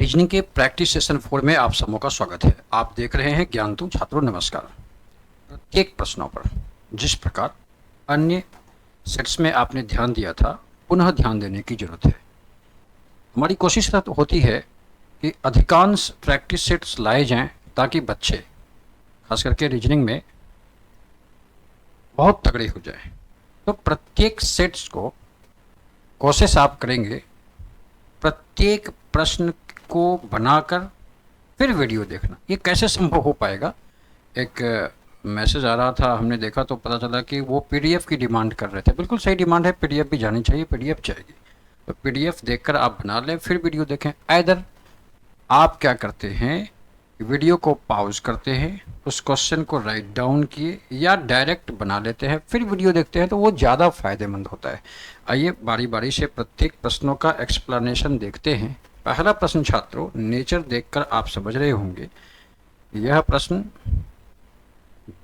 Reasoning के practice session 4 में आप सबों का स्वागत है। आप देख रहे हैं ज्ञानतु। छात्रों नमस्कार। प्रत्येक प्रश्नों पर जिस प्रकार अन्य सेट्स में आपने ध्यान दिया था, पुनः ध्यान देने की जरूरत है। हमारी कोशिश होती है कि अधिकांश प्रैक्टिस सेट्स लाए जाएं ताकि बच्चे खास करके रीजनिंग में बहुत तगड़े हो जाएं। तो प्रत्येक सेट्स को कोशिश आप करेंगे, प्रत्येक प्रश्न को बनाकर फिर वीडियो देखना। ये कैसे संभव हो पाएगा? एक मैसेज आ रहा था, हमने देखा तो पता चला कि वो पीडीएफ की डिमांड कर रहे थे। बिल्कुल सही डिमांड है, पीडीएफ भी जानी चाहिए, पीडीएफ जाएगी। तो पीडीएफ देखकर आप बना लें, फिर वीडियो देखें। आइदर आप क्या करते हैं, वीडियो को पॉज करते हैं, उस क्वेश्चन को राइट डाउन किए, या डायरेक्ट बना लेते हैं फिर वीडियो देखते हैं, तो वो ज़्यादा फायदेमंद होता है। आइए बारी बारी से प्रत्येक प्रश्नों का एक्सप्लेनेशन देखते हैं। पहला प्रश्न छात्रों, नेचर देखकर आप समझ रहे होंगे यह प्रश्न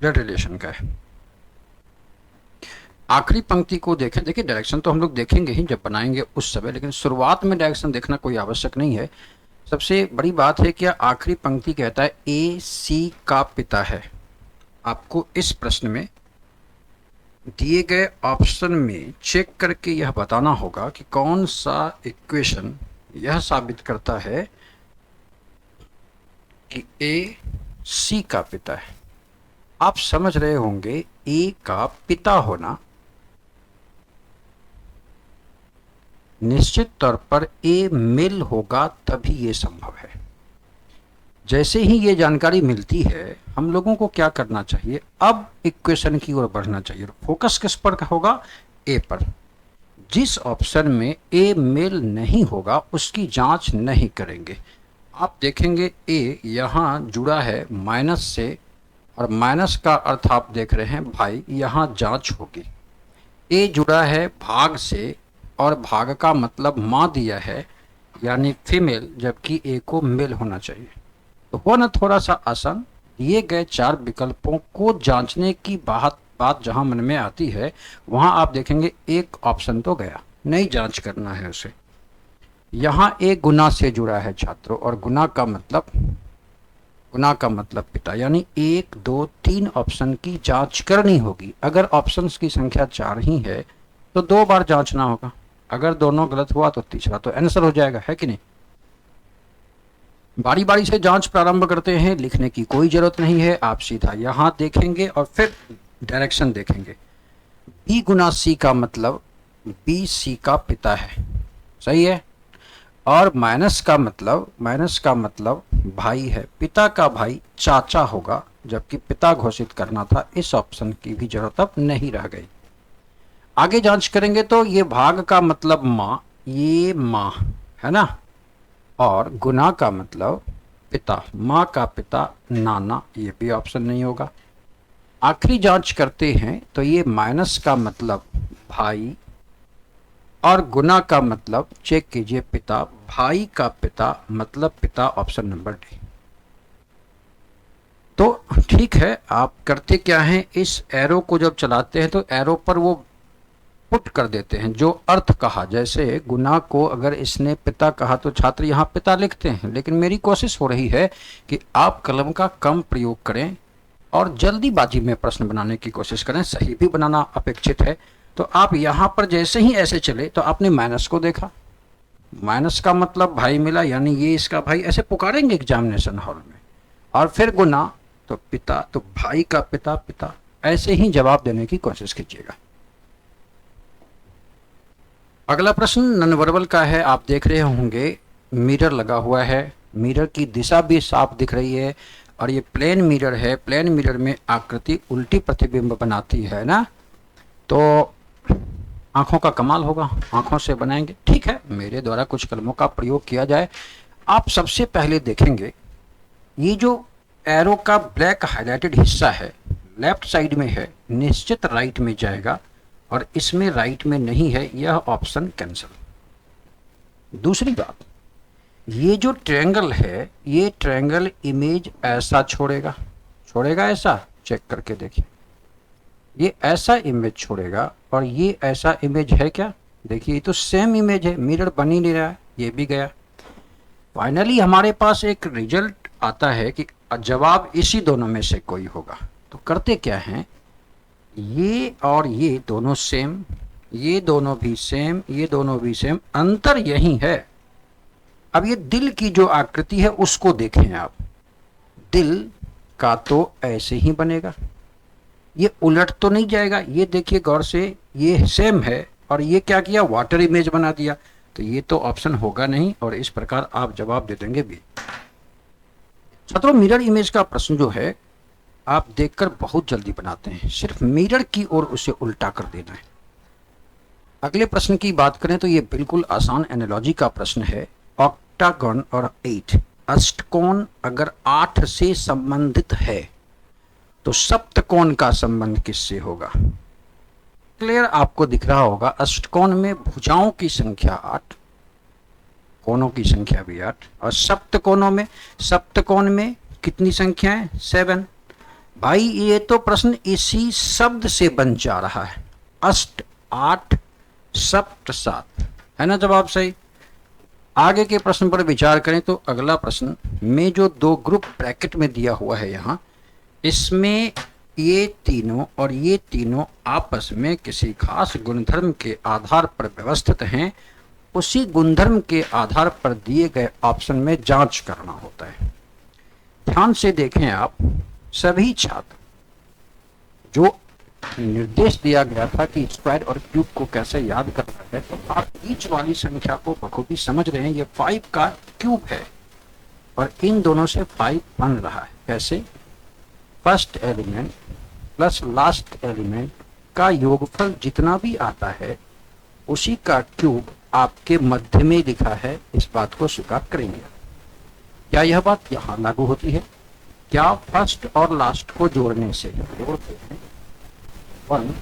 ब्लड रिलेशन का है। आखिरी पंक्ति को देखें। देखिए डायरेक्शन तो हम लोग देखेंगे ही जब बनाएंगे उस समय, लेकिन शुरुआत में डायरेक्शन देखना कोई आवश्यक नहीं है। सबसे बड़ी बात है कि आखिरी पंक्ति कहता है ए सी का पिता है। आपको इस प्रश्न में दिए गए ऑप्शन में चेक करके यह बताना होगा कि कौन सा इक्वेशन यह साबित करता है कि ए सी का पिता है। आप समझ रहे होंगे ए का पिता होना निश्चित तौर पर ए मेल होगा, तभी ये संभव है। जैसे ही ये जानकारी मिलती है, हम लोगों को क्या करना चाहिए? अब इक्वेशन की ओर बढ़ना चाहिए। फोकस किस पर होगा? ए पर। जिस ऑप्शन में ए मेल नहीं होगा उसकी जांच नहीं करेंगे। आप देखेंगे ए यहाँ जुड़ा है माइनस से, और माइनस का अर्थ आप देख रहे हैं भाई, यहाँ जांच होगी। ए जुड़ा है भाग से, और भाग का मतलब माँ दिया है यानी फीमेल, जबकि ए को मेल होना चाहिए। तो हो ना थोड़ा सा आसान। दिए गए 4 विकल्पों को जांचने की बात जहां मन में आती है, वहां आप देखेंगे एक ऑप्शन तो गया, नहीं जांच करना है उसे। यहां एक गुना से जुड़ा है छात्रों, और गुना का मतलब पिता, यानी 1 2 3 ऑप्शन की जांच करनी होगी। अगर ऑप्शंस की संख्या 4 ही है तो 2 बार जांचना होगा। अगर दोनों गलत हुआ तो तीसरा तो आंसर हो जाएगा, है कि नहीं? बारी बारी से जांच प्रारंभ करते हैं, लिखने की कोई जरूरत नहीं है। आप सीधा यहाँ देखेंगे और फिर डायरेक्शन देखेंगे। बी गुना सी का मतलब बी सी का पिता है, सही है। और माइनस का मतलब भाई है। पिता का भाई चाचा होगा, जबकि पिता घोषित करना था। इस ऑप्शन की भी जरूरत अब नहीं रह गई। आगे जांच करेंगे तो ये भाग का मतलब माँ, ये माँ है ना, और गुना का मतलब पिता, माँ का पिता नाना, ये भी ऑप्शन नहीं होगा। आखिरी जांच करते हैं तो ये माइनस का मतलब भाई, और गुना का मतलब चेक कीजिए पिता, भाई का पिता मतलब पिता, ऑप्शन नंबर डी। तो ठीक है, आप करते क्या हैं, इस एरो को जब चलाते हैं तो एरो पर वो पुट कर देते हैं जो अर्थ कहा। जैसे गुना को अगर इसने पिता कहा तो छात्र यहाँ पिता लिखते हैं, लेकिन मेरी कोशिश हो रही है कि आप कलम का कम प्रयोग करें और जल्दीबाजी में प्रश्न बनाने की कोशिश करें। सही भी बनाना अपेक्षित है। तो आप यहाँ पर जैसे ही ऐसे चले तो आपने माइनस को देखा, माइनस का मतलब भाई मिला, यानी ये इसका भाई, ऐसे पुकारेंगे एग्जामिनेशन हॉल में। और फिर गुना तो पिता, तो भाई का पिता पिता, ऐसे ही जवाब देने की कोशिश कीजिएगा। अगला प्रश्न नॉन वर्बल का है। आप देख रहे होंगे मिरर लगा हुआ है, मिरर की दिशा भी साफ दिख रही है, और ये प्लेन मिरर है। प्लेन मिरर में आकृति उल्टी प्रतिबिंब बनाती है ना, तो आंखों का कमाल होगा, आंखों से बनाएंगे। ठीक है, मेरे द्वारा कुछ कलमों का प्रयोग किया जाए। आप सबसे पहले देखेंगे ये जो एरो का ब्लैक हाईलाइटेड हिस्सा है, लेफ्ट साइड में है, निश्चित राइट में जाएगा, और इसमें राइट में नहीं है, यह ऑप्शन कैंसिल। दूसरी बात, ये जो ट्रायंगल है, ये ट्रायंगल इमेज ऐसा छोड़ेगा ऐसा, चेक करके देखिए, ये ऐसा इमेज छोड़ेगा, और ये ऐसा इमेज है क्या? देखिए ये तो सेम इमेज है, मिरर बन ही नहीं रहा है, ये भी गया। फाइनली हमारे पास एक रिजल्ट आता है कि जवाब इसी दोनों में से कोई होगा। तो करते क्या हैं, ये और ये दोनों सेम, ये दोनों भी सेम, ये दोनों भी सेम, अंतर यही है। अब ये दिल की जो आकृति है उसको देखें आप, दिल का तो ऐसे ही बनेगा, ये उलट तो नहीं जाएगा। ये देखिए गौर से, ये सेम है और ये क्या किया, वाटर इमेज बना दिया, तो ये तो ऑप्शन होगा नहीं और इस प्रकार आप जवाब दे देंगे बी। छात्रों, मिरर इमेज का प्रश्न जो है आप देखकर बहुत जल्दी बनाते हैं, सिर्फ मिरर की ओर उसे उल्टा कर देना है। अगले प्रश्न की बात करें तो ये बिल्कुल आसान एनालॉजी का प्रश्न है। ऑक्टागन और 8, अष्टकोण अगर 8 से संबंधित है तो सप्तकोण का संबंध किससे होगा? क्लियर आपको दिख रहा होगा, अष्टकोण में भुजाओं की संख्या 8, कोणों की संख्या भी 8, और सप्तकोण में कितनी संख्या है? 7। भाई ये तो प्रश्न इसी शब्द से बन जा रहा है, अष्ट 8 सप्त 7, है ना जवाब सही। आगे के प्रश्न पर विचार करें तो अगला प्रश्न में जो दो ग्रुप ब्रैकेट में दिया हुआ है यहाँ, इसमें ये तीनों और ये तीनों आपस में किसी खास गुणधर्म के आधार पर व्यवस्थित हैं, उसी गुणधर्म के आधार पर दिए गए ऑप्शन में जांच करना होता है। ध्यान से देखें आप सभी छात्र, जो निर्देश दिया गया था कि स्क्वायर और क्यूब को कैसे याद करना है, तो आप बीच वाली संख्या को बखूबी समझ रहे हैं। ये 5 का क्यूब है और इन दोनों से 5 बन रहा है। कैसे? First element plus last element का योगफल जितना भी आता है उसी का क्यूब आपके मध्य में लिखा है, इस बात को स्वीकार करेंगे। क्या यह बात यहाँ लागू होती है? क्या फर्स्ट और लास्ट को जोड़ने से जोड़ते हैं 1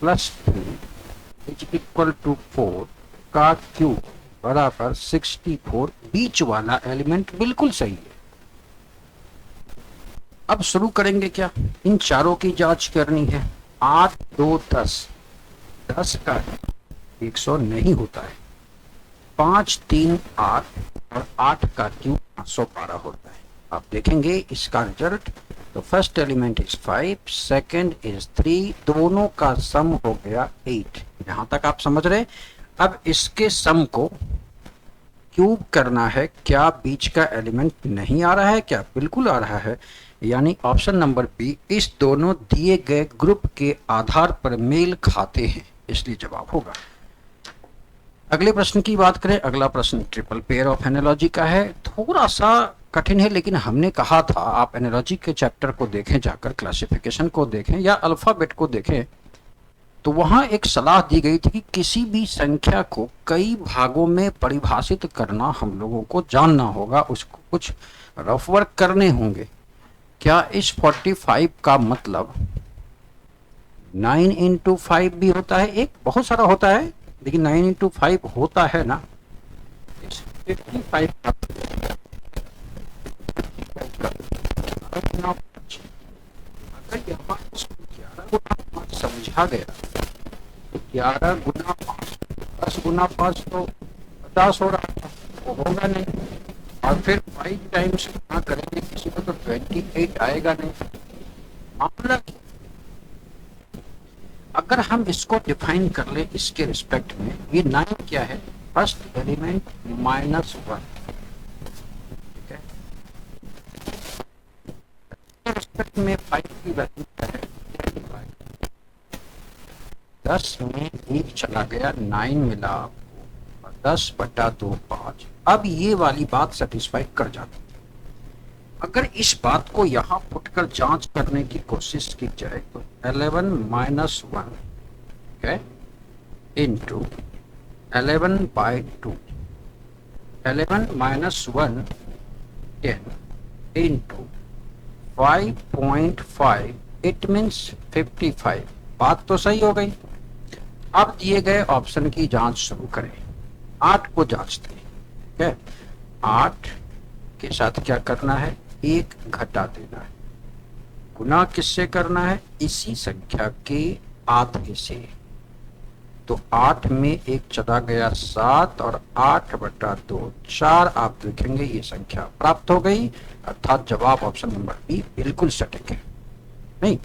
+ 3 = 4 का क्यूब बराबर 64, बीच वाला एलिमेंट बिल्कुल सही है। अब शुरू करेंगे क्या, इन चारों की जांच करनी है। 8 2 10, 10 का 100 नहीं होता है। 5 3 8 और 8 का क्यूब 512 होता है। आप देखेंगे इसका रिजल्ट, तो first element is 5, second is 3, दोनों का सम हो गया 8। यहां तक आप समझ रहे। अब इसके सम को क्यूब करना है। क्या बीच का एलिमेंट नहीं आ रहा है? क्या बिल्कुल आ रहा है, यानी ऑप्शन नंबर बी, इस दोनों दिए गए ग्रुप के आधार पर मेल खाते हैं, इसलिए जवाब होगा। अगले प्रश्न की बात करें, अगला प्रश्न ट्रिपल पेयर ऑफ एनालॉजी का है। थोड़ा सा कठिन है, लेकिन हमने कहा था आप एनालॉजी के चैप्टर को देखें, जाकर क्लासिफिकेशन को देखें या अल्फाबेट को देखें, तो वहां एक सलाह दी गई थी कि किसी भी संख्या को कई भागों में परिभाषित करना हम लोगों को जानना होगा, उसको कुछ रफ वर्क करने होंगे। क्या इस 45 का मतलब 9 × 5 भी होता है? एक बहुत सारा होता है, लेकिन 9 × 5 होता है ना। इस 55 का अगर यहाँ 11 समझा गया, 11 × 5, 10 × 5 तो 50 हो रहा था, वो होगा नहीं। और फिर 5 टाइम्स गुना करेंगे किसी को तो 28 आएगा नहीं। मामला अगर हम इसको डिफाइन कर ले इसके रिस्पेक्ट में, ये 9 क्या है? फर्स्ट एलिमेंट -1, ठीक है। रिस्पेक्ट में 5 की वैल्यू क्या है? 10 में 1 चला गया, 9 मिला, 10/2 5। अब ये वाली बात सेटिस्फाई कर जाती है। अगर इस बात को यहाँ फुटकर जांच करने की कोशिश की जाए तो 11 - 1 इंटू 11/2, 11 - 1 10 इंटू 5.5, इट मीन्स 55। बात तो सही हो गई। अब दिए गए ऑप्शन की जांच शुरू करें। 8 को जांचते हैं, ठीक है। 8 के साथ क्या करना है? 1 घटा देना है। गुना किससे करना है? इसी संख्या के आधे से। तो 8 में एक चला गया 7 और 8/2 4 आप देखेंगे ये संख्या प्राप्त हो गई, अर्थात जवाब ऑप्शन नंबर बी बिल्कुल सटीक है। नहीं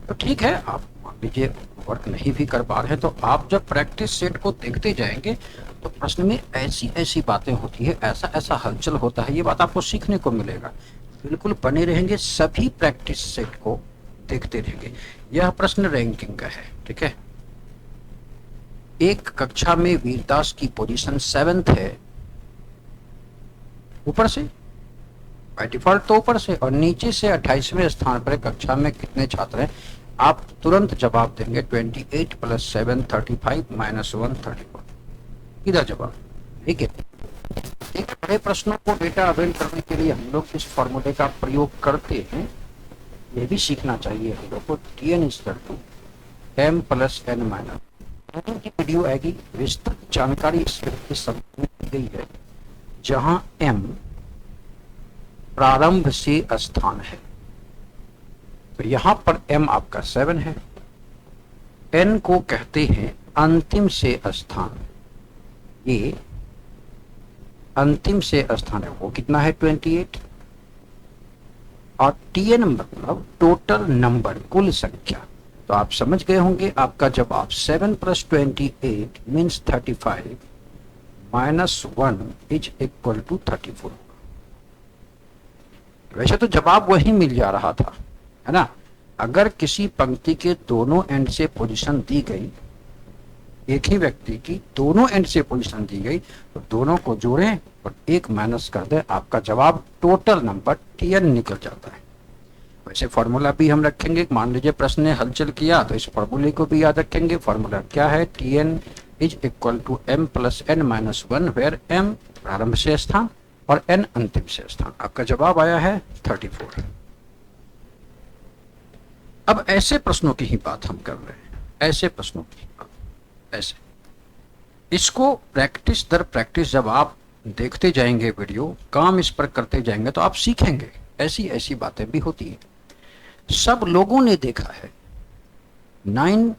तो ठीक है, आप मान लीजिए वर्क नहीं भी कर पा रहे हैं, तो आप जब प्रैक्टिस सेट को देखते जाएंगे तो प्रश्न में ऐसी ऐसी बातें होती है, ऐसा ऐसा हलचल होता है, ये बात आपको सीखने को मिलेगा। बिल्कुल बने रहेंगे, सभी प्रैक्टिस सेट को देखते रहेंगे। यह प्रश्न रैंकिंग का है, ठीक है। एक कक्षा में वीरदास की पोजीशन 7th है, ऊपर से बाय डिफॉल्ट तो ऊपर से, और नीचे से 28वें स्थान पर कक्षा में कितने छात्र हैं। आप तुरंत जवाब देंगे 28 + 7 35 - 1 34। इधर जवाब, ठीक है। एक बड़े प्रश्नों को डेटा अवेल करने के लिए हम लोग इस फॉर्मूले का प्रयोग करते हैं, ये भी सीखना चाहिए हम लोग को। Tn = m + n - की वीडियो आएगी, विस्तृत जानकारी इस शब्द में दी गई है, जहां m प्रारंभ से स्थान है। तो यहां पर m आपका 7 है, n को कहते हैं अंतिम से स्थान, ये अंतिम से स्थान है, वो कितना है 28, और Tn मतलब टोटल नंबर, कुल संख्या। तो आप समझ गए होंगे, आपका जवाब 7 + 28 मीन्स 35 - 1 = 34। वैसे तो जवाब वही मिल जा रहा था, है ना। अगर किसी पंक्ति के दोनों एंड से पोजीशन दी गई, एक ही व्यक्ति की दोनों एंड से पोजीशन दी गई, तो दोनों को जोड़ें और एक माइनस कर दें, आपका जवाब टोटल नंबर Tn निकल जाता है। वैसे फॉर्मूला भी हम रखेंगे, मान लीजिए प्रश्न ने हलचल किया तो इस फॉर्मूले को भी याद रखेंगे। फॉर्मूला क्या है, Tn = m + n - 1, where m प्रारंभ से स्थान और n अंतिम से स्थान। आपका जवाब आया है 34। अब ऐसे प्रश्नों की ही बात हम कर रहे हैं, ऐसे प्रश्नों की बात, ऐसे इसको प्रैक्टिस दर प्रैक्टिस जब आप देखते जाएंगे वीडियो, काम इस पर करते जाएंगे, तो आप सीखेंगे। ऐसी ऐसी बातें भी होती हैं। सब लोगों ने देखा है 9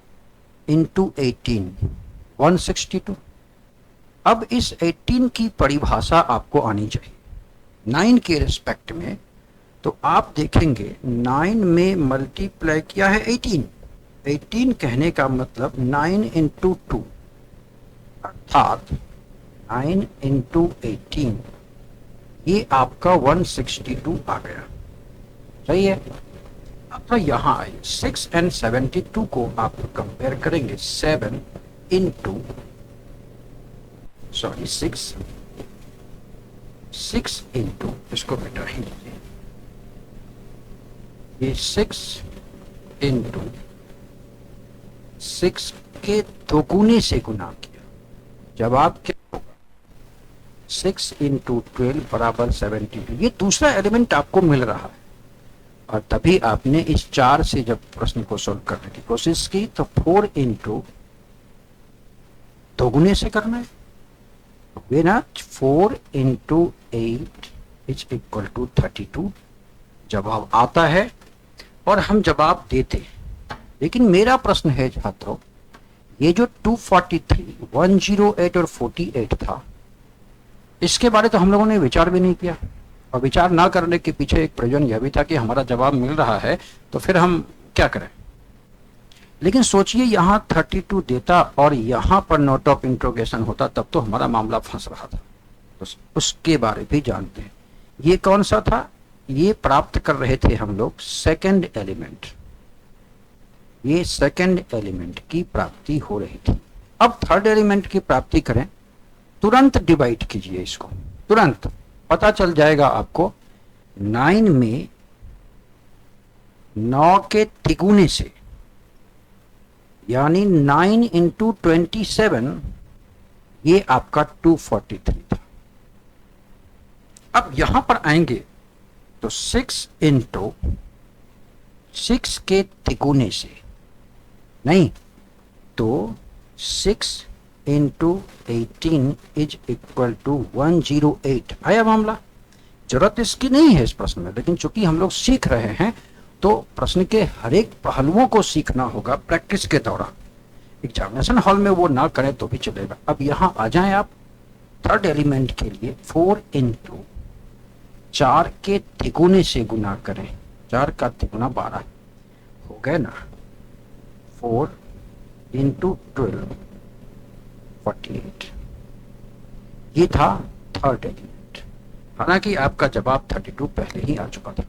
× 18 162। अब इस 18 की परिभाषा आपको आनी चाहिए 9 के रिस्पेक्ट में। तो आप देखेंगे 9 में मल्टीप्लाई किया है 18। 18 कहने का मतलब 9 × 2, अर्थात 9 × 18, ये आपका 162 आ गया, सही है। अब तो यहाँ आइए 6 और 72 को आप कंपेयर करेंगे। 7 × 6 × इसको बेटा ही लीजिए, ये 6 × 6 के दोगुने से गुना किया, जवाब क्या होगा 6 × 12 = 72। ये दूसरा एलिमेंट आपको मिल रहा है, और तभी आपने इस 4 से जब प्रश्न को सोल्व करने की कोशिश की तो 4 × दोगुने से करना है, वे ना 4 × 8 = 32 जवाब आता है, और हम जवाब देते हैं। लेकिन मेरा प्रश्न है छात्रों, ये जो 243, 108 और 48 था, इसके बारे तो हम लोगों ने विचार भी नहीं किया, और विचार ना करने के पीछे एक प्रयोजन यह भी था कि हमारा जवाब मिल रहा है तो फिर हम क्या करें। लेकिन सोचिए यहाँ 32 देता और यहाँ पर नोट ऑफ इंट्रोगेशन होता, तब तो हमारा मामला फंस रहा था। तो उसके बारे भी जानते हैं। ये कौन सा था, ये प्राप्त कर रहे थे हम लोग सेकंड एलिमेंट, ये सेकंड एलिमेंट की प्राप्ति हो रही थी। अब थर्ड एलिमेंट की प्राप्ति करें, तुरंत डिवाइड कीजिए इसको, तुरंत पता चल जाएगा आपको। 9 में 9 के तिगुने से, यानी 9 × 27, ये आपका 243 था। अब यहां पर आएंगे तो 6 × 6 के तिगुने से नहीं, तो 6 × 18 = 108 आया मामला। जरूरत इसकी नहीं है इस प्रश्न में, लेकिन चूंकि हम लोग सीख रहे हैं तो प्रश्न के हर एक पहलुओं को सीखना होगा प्रैक्टिस के दौरान। एग्जामिनेशन हॉल में वो ना करें तो भी चलेगा। अब यहाँ आ जाएं आप थर्ड एलिमेंट के लिए 4 इंटू 4 के तिगुने से गुना करें, 4 का तिगुना 12 हो गए ना, 4 इंटू 12 48, ये था थर्ड एलिमेंट। हालांकि आपका जवाब 32 पहले ही आ चुका था।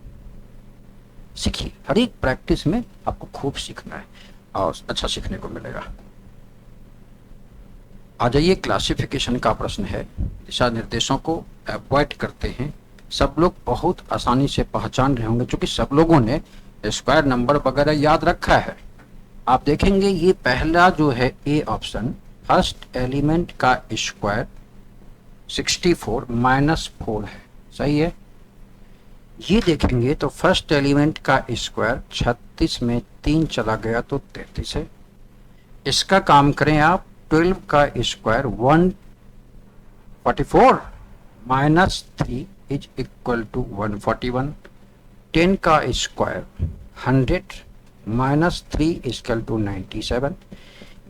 सीखिए, हर एक प्रैक्टिस में आपको खूब सीखना है और अच्छा सीखने को मिलेगा। आ जाइए, क्लासिफिकेशन का प्रश्न है। दिशा निर्देशों को अवॉइड करते हैं। सब लोग बहुत आसानी से पहचान रहे होंगे क्योंकि सब लोगों ने स्क्वायर नंबर वगैरह याद रखा है। आप देखेंगे ये पहला जो है ए ऑप्शन, फर्स्ट एलिमेंट का स्क्वायर 64 माइनस 4 है, सही है। ये देखेंगे तो फर्स्ट एलिमेंट का स्क्वायर 36 में 3 चला गया तो 33 है। इसका काम करें आप, 12 का square 144 minus 3 is equal to 141। 10 का square 100 minus 3 is equal to 97।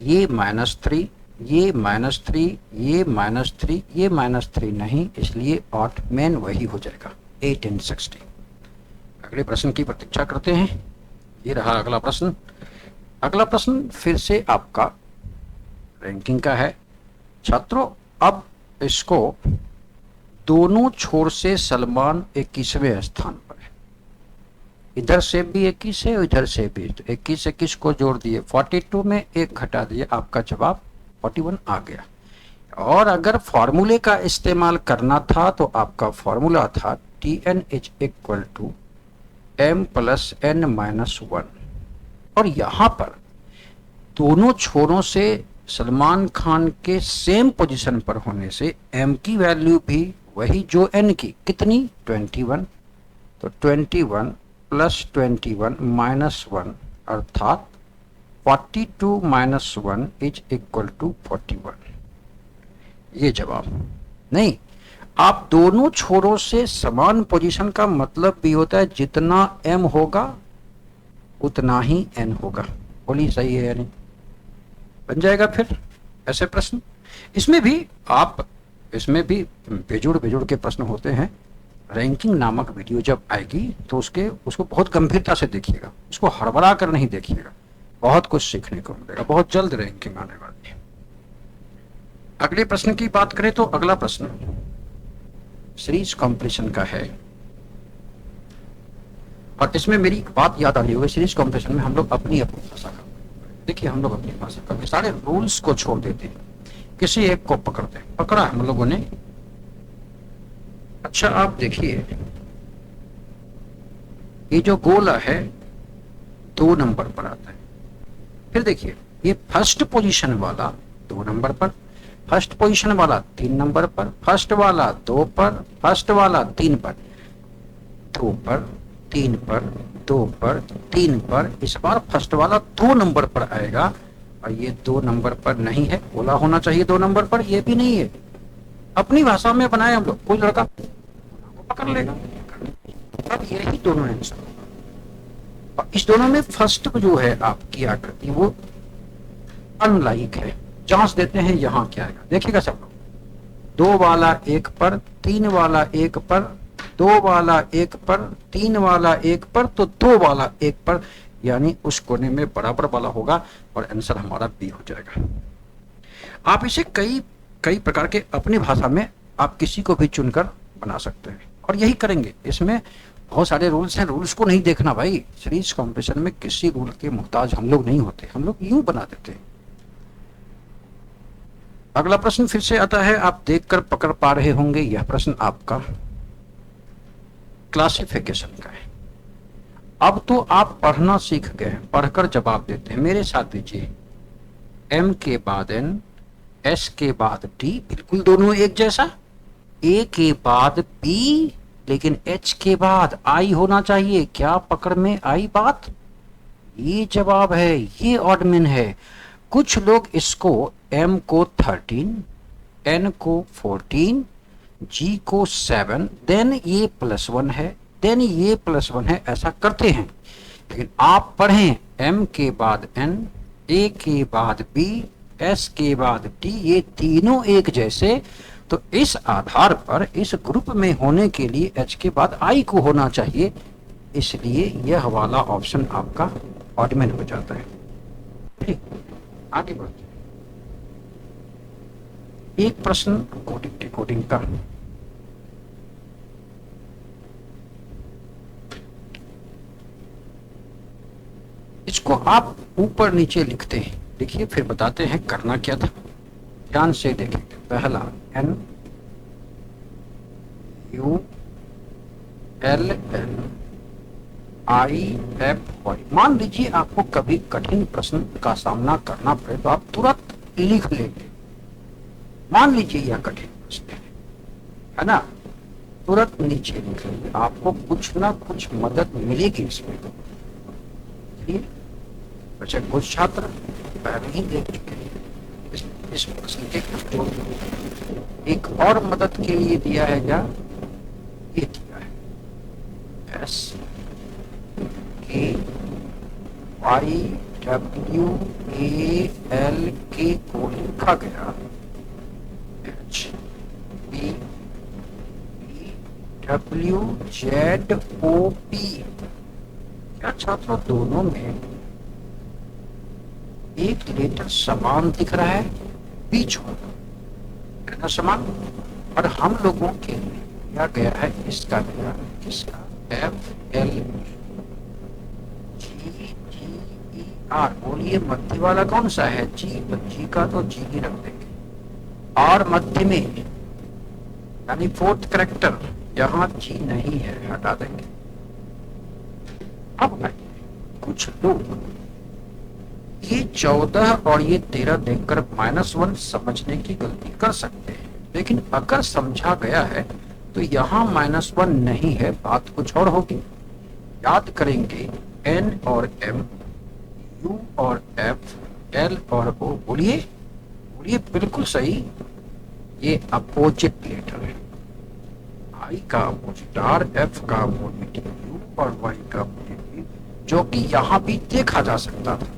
ये -3, ये -3, ये -3, ये -3 नहीं, इसलिए ऑड मेन वही हो जाएगा 8 and 60। अगले प्रश्न की प्रतीक्षा करते हैं। ये रहा अगला प्रश्न। अगला प्रश्न फिर से आपका रैंकिंग का है। छात्रों, अब इसको दोनों छोर से सलमान 21वें स्थान पर है। इधर से भी 21 है, इधर से भी, तो 21 को जोड़ दिए 42 में 1 घटा दिए, आपका जवाब 41 आ गया। और अगर फॉर्मूले का इस्तेमाल करना था तो आपका फॉर्मूला था Tn is equal to m plus n minus 1। और यहाँ पर दोनों छोरों से सलमान खान के सेम पोजीशन पर होने से m की वैल्यू भी वही जो n की, कितनी 21। तो 21 प्लस 21 माइनस 1 अर्थात 42 माइनस 1 इज इक्वल टू 41। ये जवाब नहीं, आप दोनों छोरों से समान पोजीशन का मतलब भी होता है जितना m होगा उतना ही n होगा। बोली सही है या नहीं? बन जाएगा फिर ऐसे प्रश्न। इसमें भी बेजोड़ के प्रश्न होते हैं। रैंकिंग नामक वीडियो जब आएगी तो उसको बहुत गंभीरता से देखिएगा, उसको हड़बड़ा कर नहीं देखिएगा, बहुत कुछ सीखने को मिलेगा। बहुत जल्द रैंकिंग आने वाली है। अगले प्रश्न की बात करें तो अगला प्रश्न सीरीज कॉम्पिटिशन का है और इसमें मेरी एक बात याद आ रही होगी। सीरीज कॉम्पिटिशन में हम लोग अपनी भाषा का, देखिए हम लोग अपनी भाषा का सारे रूल्स को छोड़ देते हैं, किसी एक को पकड़ते हैं। पकड़ा हम लोगों ने। अच्छा, आप देखिए ये जो गोला है 2 नंबर पर आता है। फिर देखिए ये फर्स्ट पोजीशन वाला 2 नंबर पर, फर्स्ट पोजीशन वाला 3 नंबर पर, फर्स्ट वाला 2 पर, फर्स्ट वाला 3 पर, 2 पर, 3 पर, 2 पर, 3 पर। इस बार फर्स्ट वाला 2 नंबर पर आएगा और ये 2 नंबर पर नहीं है। गोला होना चाहिए 2 नंबर पर, ये भी नहीं है। अपनी भाषा में बनाए हम लोग, कोई लड़का पकड़ लेगा। अब यही दोनों आंसर, और इस दोनों में फर्स्ट जो है आपकी आकृति वो अनलाइक है। जांच देते हैं यहाँ क्या आएगा, देखिएगा सब लोग। 2 वाला 1 पर, 3 वाला 1 पर, 2 वाला 1 पर, 3 वाला 1 पर, तो 2 वाला 1 पर, यानी उस कोने में बराबर वाला होगा और आंसर हमारा बी हो जाएगा। आप इसे कई प्रकार के अपनी भाषा में आप किसी को भी चुनकर बना सकते हैं और यही करेंगे। इसमें बहुत सारे रूल्स हैं, रूल्स को नहीं देखना भाई। सीरीज कॉम्पिटिशन में किसी रूल के मुहताज हम लोग नहीं होते, हम लोग यूं बना देते हैं। अगला प्रश्न फिर से आता है, आप देखकर पकड़ पा रहे होंगे। यह प्रश्न आपका क्लासिफिकेशन का है। अब तो आप पढ़ना सीख गए, पढ़कर जवाब देते हैं। मेरे साथ दीजिए, m के बाद n, s के बाद d, बिल्कुल दोनों एक जैसा। a के बाद b, लेकिन h के बाद i होना चाहिए। क्या पकड़ में आई बात? ये जवाब है, ये ऑडमेन है। कुछ लोग इसको m को 13, n को 14, g को 7, देन ये +1 है, देन ये +1 है, ऐसा करते हैं। लेकिन आप पढ़ें m के बाद n, ए के बाद बी, एस के बाद टी, ये तीनों एक जैसे, तो इस आधार पर इस ग्रुप में होने के लिए एच के बाद आई को होना चाहिए, इसलिए यह वाला ऑप्शन आपका ऑडमेन हो जाता है। ठीक, आगे बढ़ते हैं। एक प्रश्न कोडिंग डिकोडिंग का, इसको आप ऊपर नीचे लिखते हैं, देखिए फिर बताते हैं करना क्या था। ध्यान से देखेंगे। पहला N U L N I F Y. मान लीजिए आपको कभी कठिन प्रश्न का सामना करना पड़े तो आप तुरंत लिख लेंगे। मान लीजिए यह कठिन प्रश्न है ना, तुरंत नीचे लिख लेंगे, आपको कुछ ना कुछ मदद मिलेगी इसमें। वैसे कुछ छात्र पहले ही देख चुके हैं इस प्रश्न के कुछ जो एक और मदद के लिए दिया है, क्या ये दिया है एस के वाई डब्ल्यू ए एल के को लिखा गया H P W Z O P. क्या छात्रों दोनों में एक लेटर समान दिख रहा है, बीच होना समान, और हम लोगों के लिए दिया गया है इसका गया किसका एफ एल जी जी ई आर। बोलिए मध्य वाला कौन सा है, जी, तो जी का तो जी ही रख देंगे, और मध्य में यानी फोर्थ करेक्टर यहाँ जी नहीं है, हटा देंगे। अब कुछ लोग ये 14 और ये 13 देखकर -1 समझने की गलती कर सकते हैं, लेकिन अगर समझा गया है तो यहाँ -1 नहीं है, बात कुछ और होगी। याद करेंगे N और M, U और F, L और O। बोलिए बोलिए बिल्कुल सही, ये अपोजिट लेटर है। I का अपोजिट R, F का अपोजिट U और Y का अपोजिट, जो कि यहाँ भी देखा जा सकता था।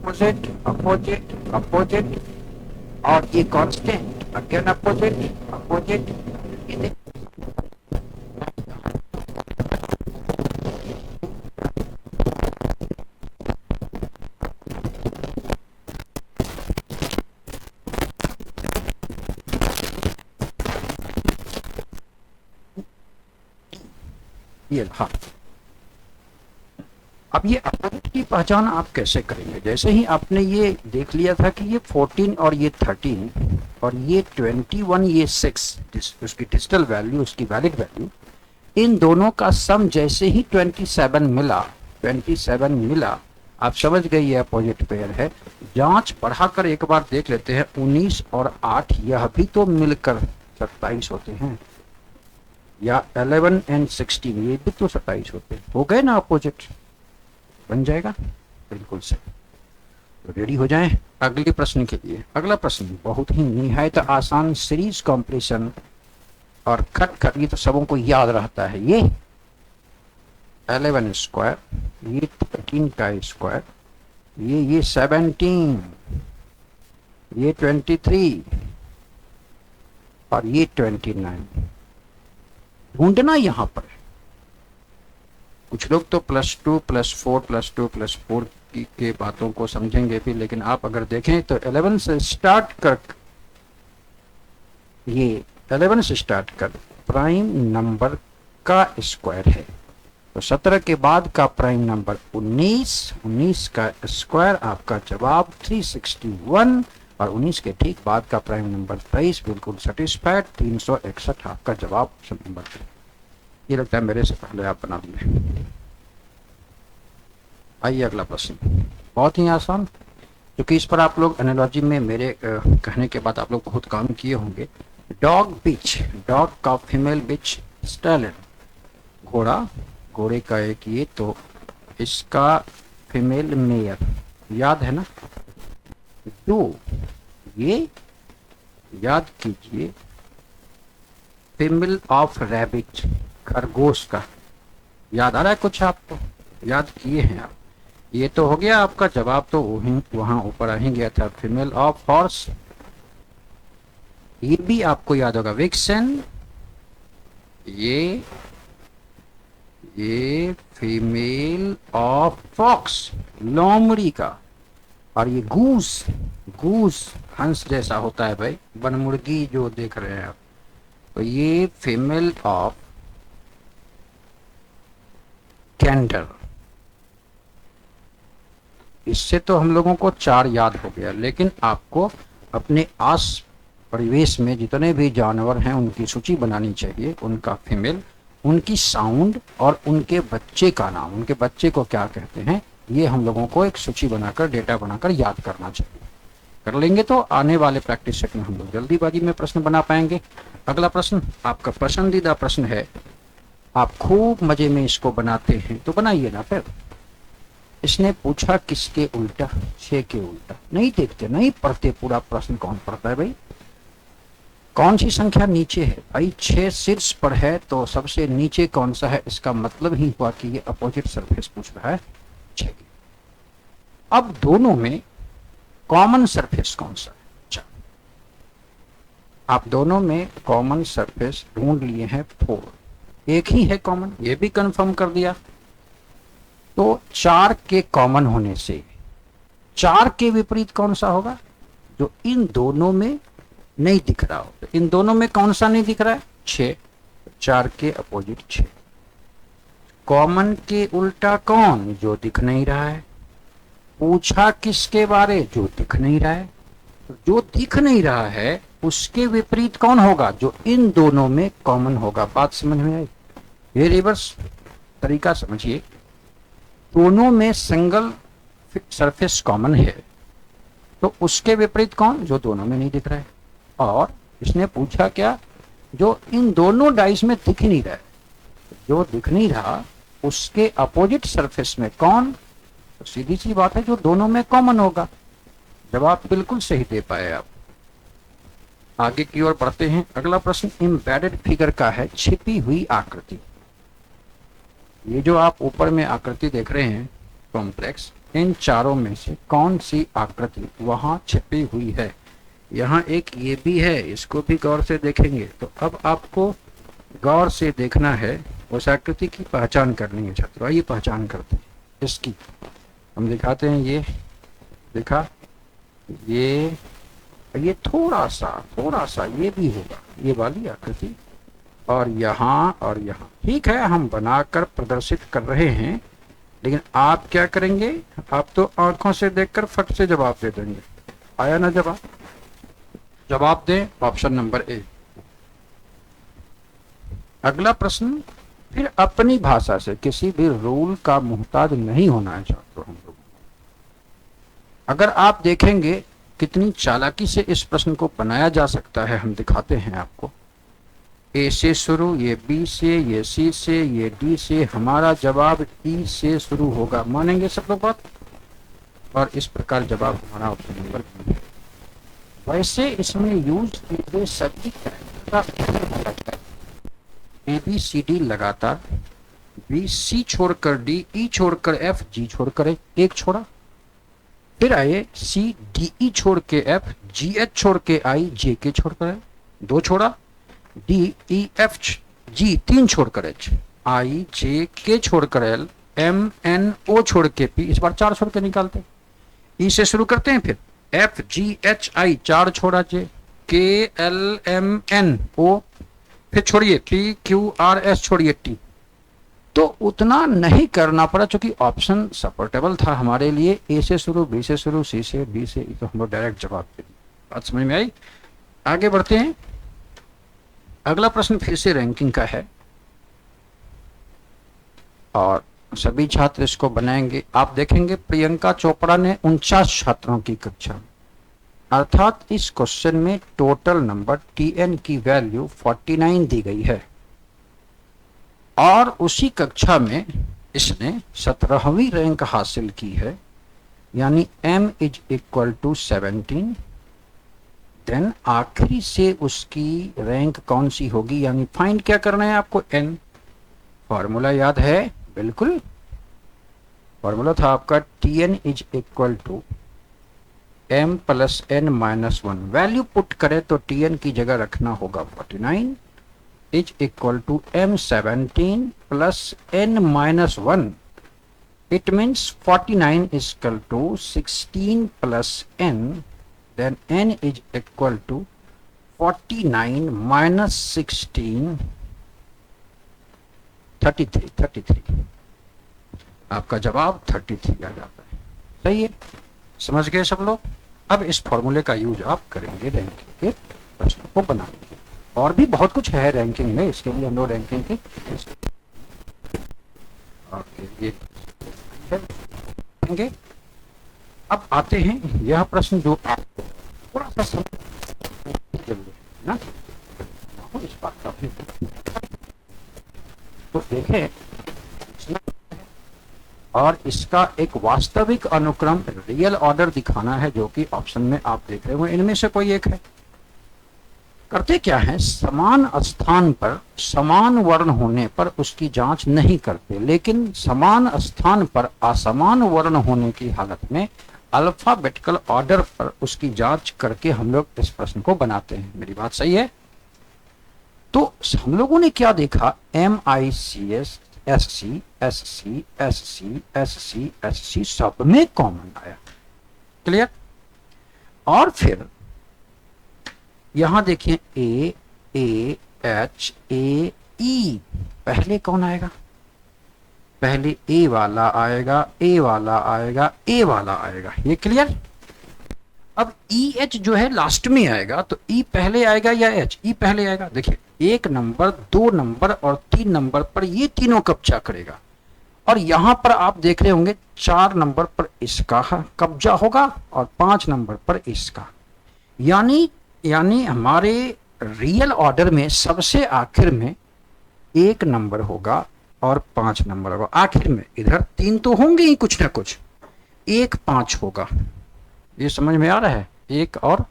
अपोजिट अपोजिट अपोजिट, और ये कांस्टेंट अगेन अपोजिट अपोजिट। ये हाँ, अब ये अपोजिट की पहचान आप कैसे करेंगे। जैसे ही आपने ये देख लिया था कि ये 14 और ये 13 और ये 21 ये 6 उसकी डिजिटल वैल्यू, उसकी वैलिड वैल्यू, इन दोनों का सम जैसे ही 27 मिला, आप समझ गए ये अपोजिट पेयर है। जांच बढ़ाकर एक बार देख लेते हैं, 19 और 8 यह भी तो मिलकर 27 होते हैं, या 11 एंड 16 ये भी तो 27 होते हैं, हो गए ना अपोजिट, बन जाएगा बिल्कुल सही। तो रेडी हो जाएं अगले प्रश्न के लिए। अगला प्रश्न बहुत ही निहायत आसान, सीरीज कॉम्प्रेशन और खट ये तो सबों को याद रहता है। ये 11 स्क्वायर, ये 13 का स्क्वायर, ये 17, ये 23 और ये 29 ढूंढना। यहां पर कुछ लोग तो +2 +4 +2 +4 के बातों को समझेंगे भी, लेकिन आप अगर देखें तो 11 से स्टार्ट कर, ये 11 से स्टार्ट कर प्राइम नंबर का स्क्वायर है, तो 17 के बाद का प्राइम नंबर 19 का स्क्वायर आपका जवाब 361, और 19 के ठीक बाद का प्राइम नंबर 23, बिल्कुल सेटिस्फाइड 361 आपका जवाब ऑप्शन नंबर 3। ये लगता है मेरे से पहले आप बना दिए। आइए अगला प्रश्न, बहुत ही आसान, क्योंकि इस पर आप लोग एनालॉजी में मेरे कहने के बाद आप लोग बहुत काम किए होंगे। डॉग बिच, डॉग का फीमेल बिच स्टैलिन, घोड़ा, घोड़े का एक ये, तो इसका फीमेल मेयर याद है ना। दो ये याद कीजिए, फीमेल ऑफ रैबिट, खरगोश का, याद आ रहा है कुछ आपको, याद किए हैं आप। ये तो हो गया आपका जवाब, तो वहां ऊपर आ ही गया था, फीमेल ऑफ हॉर्स। ये भी आपको याद होगा, विक्सन। ये फीमेल ऑफ फॉक्स, लोमड़ी का। और ये गूस, गूस हंस जैसा होता है भाई, बनमुर्गी जो देख रहे हैं आप, तो ये फीमेल ऑफ कैंडर। इससे तो हम लोगों को 4 याद हो गया, लेकिन आपको अपने आस परिवेश में जितने भी जानवर हैं उनकी सूची बनानी चाहिए, उनका फीमेल, उनकी साउंड और उनके बच्चे का नाम, उनके बच्चे को क्या कहते हैं, ये हम लोगों को एक सूची बनाकर, डेटा बनाकर याद करना चाहिए। कर लेंगे तो आने वाले प्रैक्टिस सेट में हम लोग जल्दीबाजी में प्रश्न बना पाएंगे। अगला प्रश्न आपका पसंदीदा प्रश्न है, आप खूब मजे में इसको बनाते हैं तो बनाइए ना फिर। इसने पूछा किसके उल्टा, 6 के उल्टा। नहीं देखते, नहीं पढ़ते पूरा प्रश्न, कौन पढ़ता है भाई। कौन सी संख्या नीचे है भाई, 6 शीर्ष पर है तो सबसे नीचे कौन सा है, इसका मतलब ही हुआ कि ये अपोजिट सरफेस पूछ रहा है 6 की। अब दोनों में कॉमन सरफेस कौन सा है, अच्छा आप दोनों में कॉमन सरफेस ढूंढ लिए हैं 4, एक ही है कॉमन, ये भी कंफर्म कर दिया। तो 4 के कॉमन होने से 4 के विपरीत कौन सा होगा, जो इन दोनों में नहीं दिख रहा हो। तो इन दोनों में कौन सा नहीं दिख रहा है, 6, 4 के अपोजिट 6। कॉमन के उल्टा कौन, जो दिख नहीं रहा है। पूछा किसके बारे, जो दिख नहीं रहा है। जो दिख नहीं रहा है उसके विपरीत कौन होगा, जो इन दोनों में कॉमन होगा। बात समझ में आई। ये रिवर्स तरीका समझिए, दोनों में सिंगल सरफेस कॉमन है तो उसके विपरीत कौन, जो दोनों में नहीं दिख रहा है। और इसने पूछा क्या, जो इन दोनों डाइस में दिख नहीं रहा है, जो दिख नहीं रहा उसके अपोजिट सरफेस में कौन, तो सीधी सी बात है जो दोनों में कॉमन होगा। जवाब बिल्कुल सही दे पाए आप। आगे की ओर बढ़ते हैं। अगला प्रश्न एम्बेडेड फिगर का है, छिपी हुई आकृति। ये जो आप ऊपर में आकृति देख रहे हैं कॉम्प्लेक्स, इन चारों में से कौन सी आकृति वहां छिपी हुई है। यहाँ एक ये भी है, इसको भी गौर से देखेंगे। तो अब आपको गौर से देखना है, उस आकृति की पहचान करनी है छात्रों। आइए पहचान करते हैं इसकी, हम दिखाते हैं। ये देखा, ये थोड़ा सा ये भी होगा, ये वाली आकृति, और यहाँ ठीक है, हम बनाकर प्रदर्शित कर रहे हैं, लेकिन आप क्या करेंगे, आप तो आंखों से देखकर फट से जवाब दे देंगे। आया ना जवाब, जवाब दें ऑप्शन नंबर ए। अगला प्रश्न, फिर अपनी भाषा से किसी भी रूल का मुहताज नहीं होना है छात्रों हम लोग। अगर आप देखेंगे कितनी चालाकी से इस प्रश्न को बनाया जा सकता है, हम दिखाते हैं आपको। ए से शुरू, ये बी से, ये सी से, ये डी से, हमारा जवाब ई से शुरू होगा। मानेंगे सब लोग बात। और इस प्रकार जवाब हमारा ऑप्शन नंबर बी है। वैसे इसमें यूज किए गए सभी ए बी सी डी लगातार, बी सी छोड़कर डी, ई छोड़कर एफ, जी छोड़कर एक छोड़ा, फिर आए सी डी ई छोड़ के एफ, जी एच छोड़ के आई, जे के छोड़कर दो छोड़ा, डी ई एफ जी 3 छोड़कर एच, आई जे के छोड़कर एल, एम एन ओ छोड़ के पी, इस बार 4 छोड़ के निकालते। ई से शुरू करते हैं, फिर एफ जी एच आई 4 छोड़ा, जे के एल एम एन ओ, फिर छोड़िए पी क्यू आर एस, छोड़िए टी। तो उतना नहीं करना पड़ा क्योंकि ऑप्शन सपोर्टेबल था हमारे लिए। ए से शुरू, बी से शुरू, सी से, डी से, तो हम लोग डायरेक्ट जवाब दे दिए। बात समझ में आई। आगे बढ़ते हैं। अगला प्रश्न फिर से रैंकिंग का है और सभी छात्र इसको बनाएंगे। आप देखेंगे प्रियंका चोपड़ा ने 49 छात्रों की कक्षा, अर्थात इस क्वेश्चन में टोटल नंबर टीएन की वैल्यू 49 दी गई है और उसी कक्षा में इसने 17वीं रैंक हासिल की है, यानी m is equal to 17। Then आखिरी से उसकी रैंक कौन सी होगी, यानी फाइंड क्या करना है आपको, n। फॉर्मूला याद है बिल्कुल, फॉर्मूला था आपका Tn is equal to m plus n minus one. Value put करें तो Tn की जगह रखना होगा 49 is equal to m17 plus n minus one. It means 49 is equal to 16 plus n, then n is equal to 49 minus 16, 33। आपका जवाब 33 आ जाता है। सही है, समझ गए सब लोग। अब इस फॉर्मूले का यूज आप करेंगे रैंकिंग के प्रश्नों को बनाने के। और भी बहुत कुछ है रैंकिंग में, इसके लिए हम लोग रैंकिंग के ये करेंगे। अब आते हैं यह प्रश्न जो आपको थोड़ा सा समझ जरूरी है ना, इस बात का भी तो देखें, और इसका एक वास्तविक अनुक्रम रियल ऑर्डर दिखाना है, जो कि ऑप्शन में आप देख रहे हो इनमें से कोई एक है। करते क्या है, समान स्थान पर समान वर्ण होने पर उसकी जांच नहीं करते, लेकिन समान स्थान पर असमान वर्ण होने की हालत में अल्फाबेटिकल ऑर्डर पर उसकी जांच करके हम लोग इस प्रश्न को बनाते हैं। मेरी बात सही है? तो हम लोगों ने क्या देखा, MICS SC SC SC SC SC सब में कॉमन आया। क्लियर? और फिर यहां देखिए AH AE, पहले कौन आएगा? पहले A वाला आएगा, A वाला आएगा, A वाला आएगा। ये क्लियर? अब EH जो है लास्ट में आएगा, तो E पहले आएगा या H? E पहले आएगा। देखिए 1 नंबर, 2 नंबर और 3 नंबर पर ये तीनों कब्जा करेगा, और यहां पर आप देख रहे होंगे 4 नंबर पर इसका कब्जा होगा और 5 नंबर पर इसका। यानी हमारे रियल ऑर्डर में सबसे आखिर में 1 नंबर होगा और 5 नंबर होगा। आखिर में इधर 3 तो होंगे ही कुछ ना कुछ, 1 5 होगा। ये समझ में आ रहा है? 1 और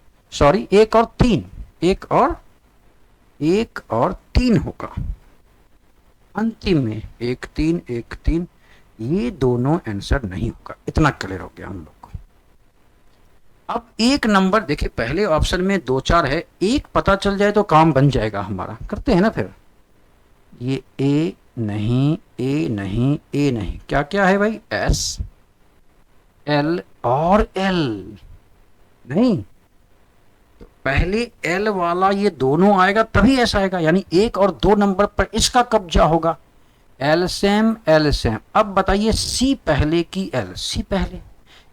3, 1 और 3 होगा। अंतिम में 1 3 1 3, ये दोनों आंसर नहीं होगा। इतना क्लियर हो गया हम लोग को। अब 1 नंबर देखिए, पहले ऑप्शन में 2 4 है, 1 पता चल जाए तो काम बन जाएगा हमारा। करते हैं ना फिर। ये A नहीं, A नहीं, A नहीं, क्या क्या है भाई? S L और L नहीं, तो पहले L वाला ये दोनों आएगा तभी ऐसा आएगा, यानी 1 और 2 नंबर पर इसका कब्जा होगा। LCM LCM. अब बताइए C पहले की L? C पहले,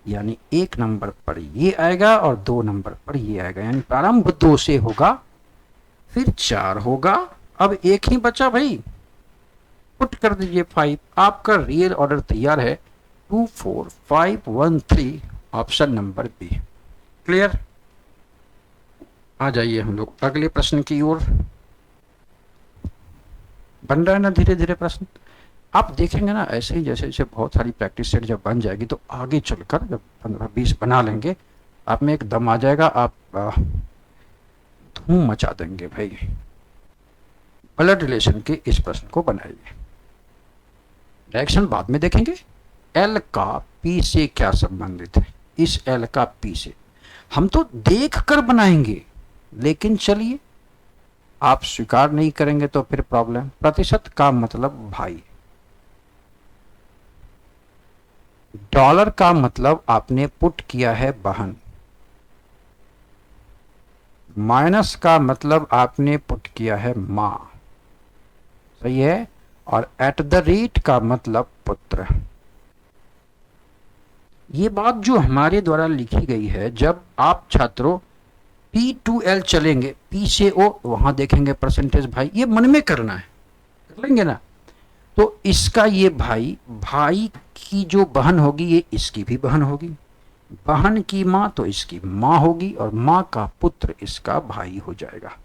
यानी 1 नंबर पर ये आएगा और 2 नंबर पर ये आएगा, यानी प्रारंभ 2 से होगा, फिर 4 होगा। अब 1 ही बचा भाई, पुट कर दीजिए 5। आपका रियल ऑर्डर तैयार है 2 4 5 1 3, ऑप्शन नंबर बी। क्लियर? आ जाइए हम लोग अगले प्रश्न की ओर। बन रहा है ना धीरे धीरे प्रश्न? आप देखेंगे ना, ऐसे ही जैसे जैसे बहुत सारी प्रैक्टिस सेट जब बन जाएगी तो आगे चलकर जब 15-20 बना लेंगे, आप में एक दम आ जाएगा, आप धूम मचा देंगे भाई। ब्लड रिलेशन के इस प्रश्न को बनाइए। डायरेक्शन बाद में देखेंगे। L का P से क्या संबंधित है? इस L का P से हम तो देख कर बनाएंगे, लेकिन चलिए, आप स्वीकार नहीं करेंगे तो फिर प्रॉब्लम। प्रतिशत का मतलब भाई, डॉलर का मतलब आपने पुट किया है बहन, माइनस का मतलब आपने पुट किया है मां। सही है? और एट द रेट का मतलब पुत्र। ये बात जो हमारे द्वारा लिखी गई है, जब आप छात्रों P2L चलेंगे, P से O, वहां देखेंगे परसेंटेज भाई, ये मन में करना है, कर लेंगे ना। तो इसका ये भाई की जो बहन होगी ये इसकी भी बहन होगी, बहन की माँ तो इसकी माँ होगी, और माँ का पुत्र इसका भाई हो जाएगा।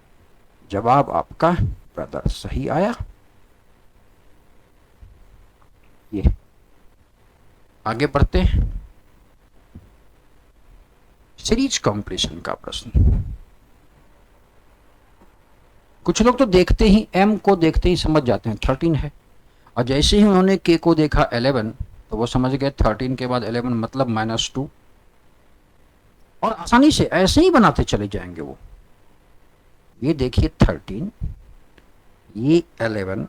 जवाब आपका ब्रदर सही आया। ये आगे बढ़ते हैं। सीरीज कॉम्प्लीशन का प्रश्न। कुछ लोग तो देखते ही M को देखते ही समझ जाते हैं 13 है, और जैसे ही उन्होंने K को देखा 11, तो वो समझ गए 13 के बाद 11 मतलब -2, और आसानी से ऐसे ही बनाते चले जाएंगे वो। ये देखिए 13, ये 11,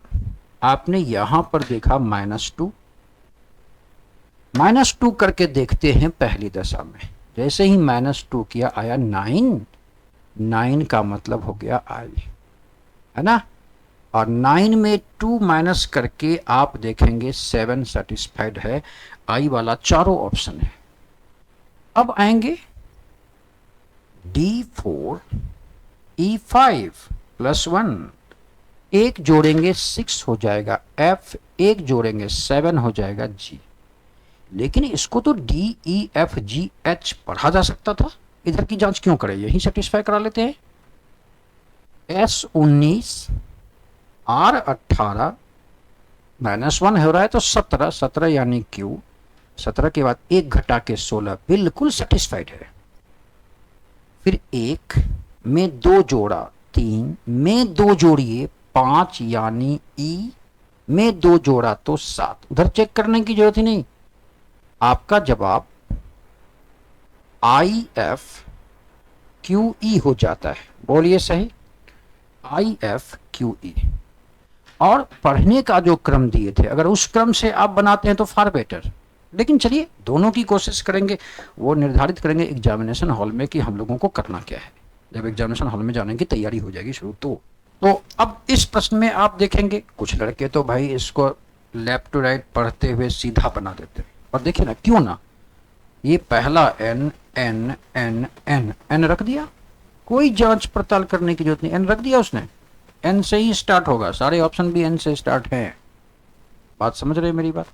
आपने यहां पर देखा -2, -2 करके देखते हैं पहली दशा में। जैसे ही -2 किया आया 9, 9 का मतलब हो गया आई, है ना। और 9 में 2 माइनस करके आप देखेंगे 7 सेटिस्फाइड है, आई वाला चारों ऑप्शन है। अब आएंगे D4 E5 +1, एक जोड़ेंगे 6 हो जाएगा F, एक जोड़ेंगे 7 हो जाएगा G। लेकिन इसको तो DEFGH पढ़ा जा सकता था, इधर की जांच क्यों करें, यही सेटिस्फाई करा लेते हैं। S19 R18 -1 हो रहा है तो 17, 17 यानी Q, 17 के बाद 1 घटा के 16, बिल्कुल सेटिस्फाइड है। फिर 1 में 2 जोड़ा 3, में 2 जोड़िए 5 यानी E, में 2 जोड़ा तो 7, उधर चेक करने की जरूरत ही नहीं। आपका जवाब IFQE हो जाता है, बोलिए सही, IFQE। और पढ़ने का जो क्रम दिए थे, अगर उस क्रम से आप बनाते हैं तो फार बेटर। लेकिन चलिए दोनों की कोशिश करेंगे, वो निर्धारित करेंगे एग्जामिनेशन हॉल में कि हम लोगों को करना क्या है। जब एग्जामिनेशन हॉल में जाने की तैयारी हो जाएगी शुरू तो अब इस प्रश्न में आप देखेंगे कुछ लड़के तो भाई इसको लेफ्ट टू राइट पढ़ते हुए सीधा बना देते हैं, और देखिए ना क्यों ना, ये पहला N N N N N रख दिया, कोई जांच पड़ताल करने की जरूरत नहीं, N रख दिया उसने, N से ही स्टार्ट होगा, सारे ऑप्शन भी N से स्टार्ट हैं। बात समझ रहे हैं मेरी बात।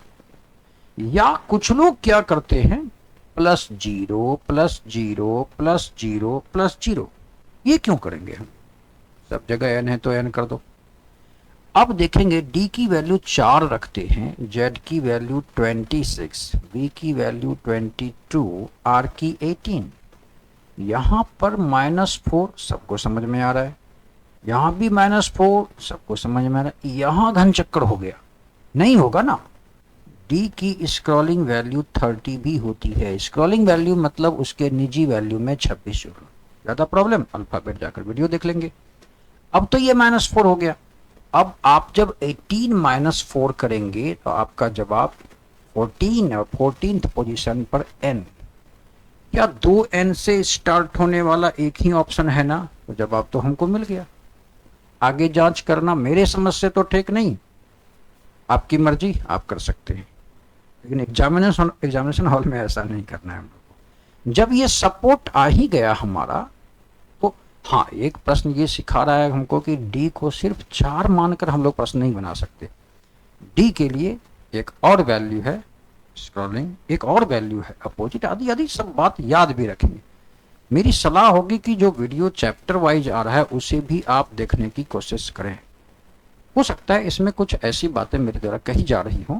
या कुछ लोग क्या करते हैं, +0 +0 +0 +0, ये क्यों करेंगे हम, सब जगह N है तो N कर दो। अब देखेंगे D की वैल्यू 4 रखते हैं, Z की वैल्यू 26, V की वैल्यू 22, R की 18। यहां पर -4 सबको समझ में आ रहा है, यहां भी -4 सबको समझ में आ रहा है, यहां घन चक्कर हो गया, नहीं होगा ना। D की स्क्रॉलिंग वैल्यू 30 भी होती है, स्क्रॉलिंग वैल्यू मतलब उसके निजी वैल्यू में 26 जोड़ो, ज्यादा प्रॉब्लम अल्फाबेट जाकर वीडियो देख लेंगे। अब तो ये -4 हो गया। अब आप जब 18 - 4 करेंगे तो आपका जवाब 14 और 14th पोजीशन पर N, क्या 2N से स्टार्ट होने वाला एक ही ऑप्शन है ना, तो जवाब तो हमको मिल गया। आगे जांच करना मेरे समझ से तो ठीक नहीं, आपकी मर्जी, आप कर सकते हैं, लेकिन एग्जामिनेशन हॉल में ऐसा नहीं करना है हम लोग को। जब ये सपोर्ट आ ही गया हमारा, तो हाँ एक प्रश्न ये सिखा रहा है हमको कि D को सिर्फ 4 मानकर हम लोग प्रश्न नहीं बना सकते। D के लिए एक और वैल्यू है स्क्रॉलिंग, एक और वैल्यू है अपोजिट, आदि आदि सब बात याद भी रखेंगे। मेरी सलाह होगी कि जो वीडियो चैप्टर वाइज आ रहा है उसे भी आप देखने की कोशिश करें। हो सकता है इसमें कुछ ऐसी बातें मेरे द्वारा कही जा रही हों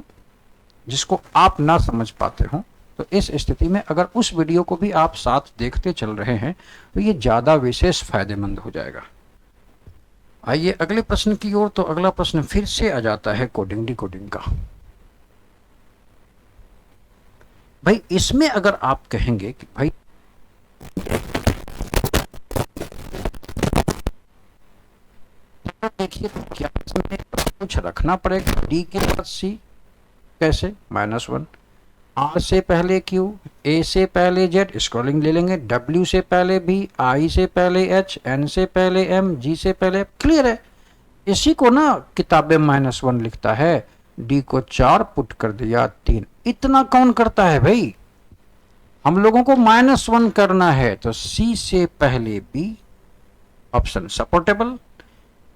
जिसको आप ना समझ पाते हों, तो इस स्थिति में अगर उस वीडियो को भी आप साथ देखते चल रहे हैं तो ये ज़्यादा विशेष फायदेमंद हो जाएगा। आइए अगले प्रश्न की ओर। तो अगला प्रश्न फिर से आ जाता है कोडिंग डिकोडिंग का। भाई इसमें अगर आप कहेंगे कि भाई देखिए तो क्या इसमें कुछ रखना पड़ेगा, D के बाद C कैसे, -1, R से पहले Q, A से पहले Z, स्क्रॉलिंग ले लेंगे, W से पहले B, I से पहले H, N से पहले M, G से पहले, क्लियर है। इसी को ना किताबें -1 लिखता है, D को 4 पुट कर दिया 3, इतना कौन करता है भाई, हम लोगों को -1 करना है तो C से पहले B, ऑप्शन सपोर्टेबल,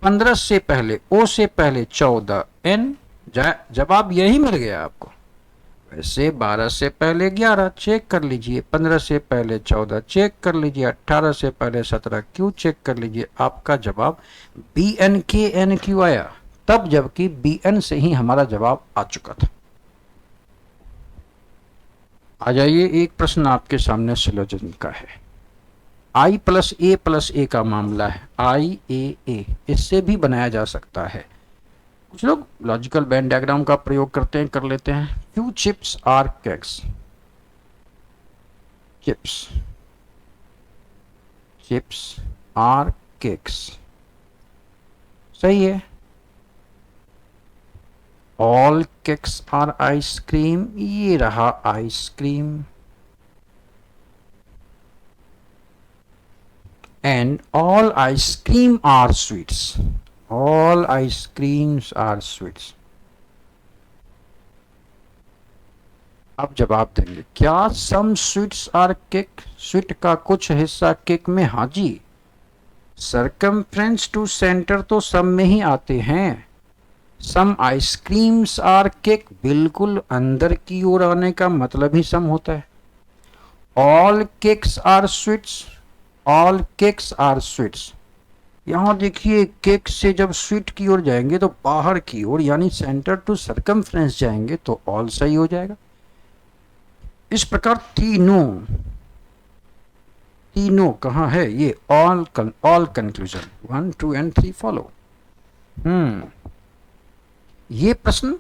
15 से पहले O से पहले 14 N, जवाब यही मिल गया आपको। वैसे 12 से पहले 11 चेक कर लीजिए, 15 से पहले 14 चेक कर लीजिए, 18 से पहले 17 Q चेक कर लीजिए, आपका जवाब BNKNQ आया, तब जबकि BN से ही हमारा जवाब आ चुका था। आ जाइए एक प्रश्न आपके सामने सिलोजिज्म का है, I + A + A का मामला है, IAA, इससे भी बनाया जा सकता है। कुछ लोग लॉजिकल वेन डायग्राम का प्रयोग करते हैं, कर लेते हैं। Few chips are cakes, chips, chips are cakes, सही है। ऑल केक्स आर आइसक्रीम, ये रहा ice cream. And all ice cream are sweets, all ice creams are sweets. अब जवाब देंगे, क्या some sweets are cake, sweet का कुछ हिस्सा केक में, हाँ जी। सरकमफ्रेंस टू सेंटर तो सब में ही आते हैं। सम आइसक्रीम्स आर केक, बिल्कुल अंदर की ओर आने का मतलब ही सम होता है। All cakes are sweets, all cakes are sweets. यहां देखिए केक से जब स्वीट की ओर जाएंगे तो बाहर की ओर यानी सेंटर टू सरकमफ्रेंस जाएंगे तो ऑल सही हो जाएगा। इस प्रकार तीनों, तीनों कहाँ है ये, ऑल कंक्लूजन 1 2 एंड 3 फॉलो। ये प्रश्न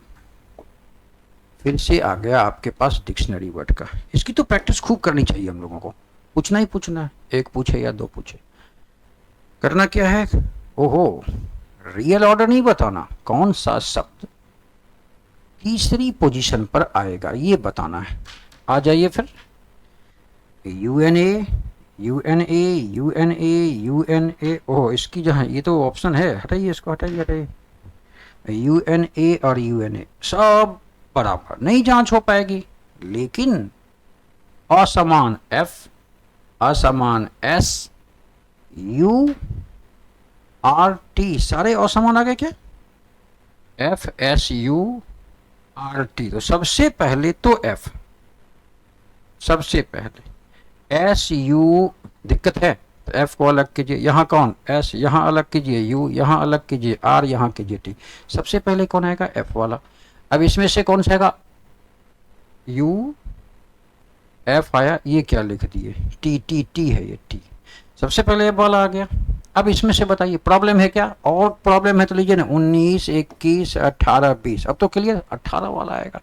फिर से आ गया आपके पास डिक्शनरी वर्ड का। इसकी तो प्रैक्टिस खूब करनी चाहिए हम लोगों को, पूछना ही पूछना है, एक पूछे या दो पूछे। करना क्या है, ओहो, रियल ऑर्डर नहीं बताना, कौन सा शब्द तीसरी पोजीशन पर आएगा ये बताना है। आ जाइए फिर, यूएनए, यूएनए, यूएनए, यूएनए, ओह इसकी जहाँ ये तो ऑप्शन है, हटाइए इसको, हटाइए हटाइए। यूएनए और यूएनए सब बराबर नहीं जांच हो पाएगी, लेकिन असमान एफ, असमान एस, यू, आर टी, सारे असमान आ गए क्या, F S U R T. तो सबसे पहले तो एफ, सबसे पहले एस यू दिक्कत है तो एफ को अलग कीजिए, यहाँ कौन एस, यहाँ अलग कीजिए यू, यहाँ अलग कीजिए आर, यहाँ कीजिए टी। सबसे पहले कौन आएगा, एफ वाला। अब इसमें से कौन सा आएगा, यू, एफ आया, ये क्या लिख दिए, टी, टी टी है ये टी, सबसे पहले एफ वाला आ गया। अब इसमें से बताइए प्रॉब्लम है क्या, और प्रॉब्लम है तो लीजिए ना, 19 21 18 20। अब तो क्लियर 18 वाला आएगा।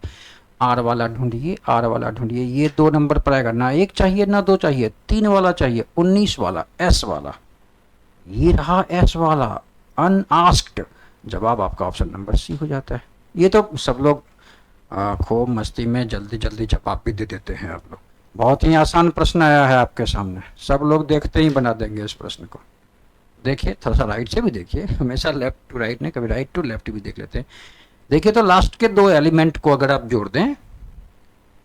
आर वाला ढूंढिए, आर वाला ढूंढिए, ये 2 नंबर पर आएगा, ना 1 चाहिए ना 2 चाहिए, 3 वाला चाहिए, 19 वाला, एस वाला, ये रहा एस वाला, अनआस्क्ड। जवाब आपका ऑप्शन नंबर सी हो जाता है। ये तो सब लोग खूब मस्ती में जल्दी जल्दी जवाब भी दे देते हैं आप लोग। बहुत ही आसान प्रश्न आया है आपके सामने, सब लोग देखते ही बना देंगे इस प्रश्न को। देखिए थोड़ा सा राइट से भी देखिए, हमेशा लेफ्ट टू राइट नहीं, कभी राइट टू लेफ्ट भी देख लेते हैं। देखिए तो लास्ट के 2 एलिमेंट को अगर आप जोड़ दें,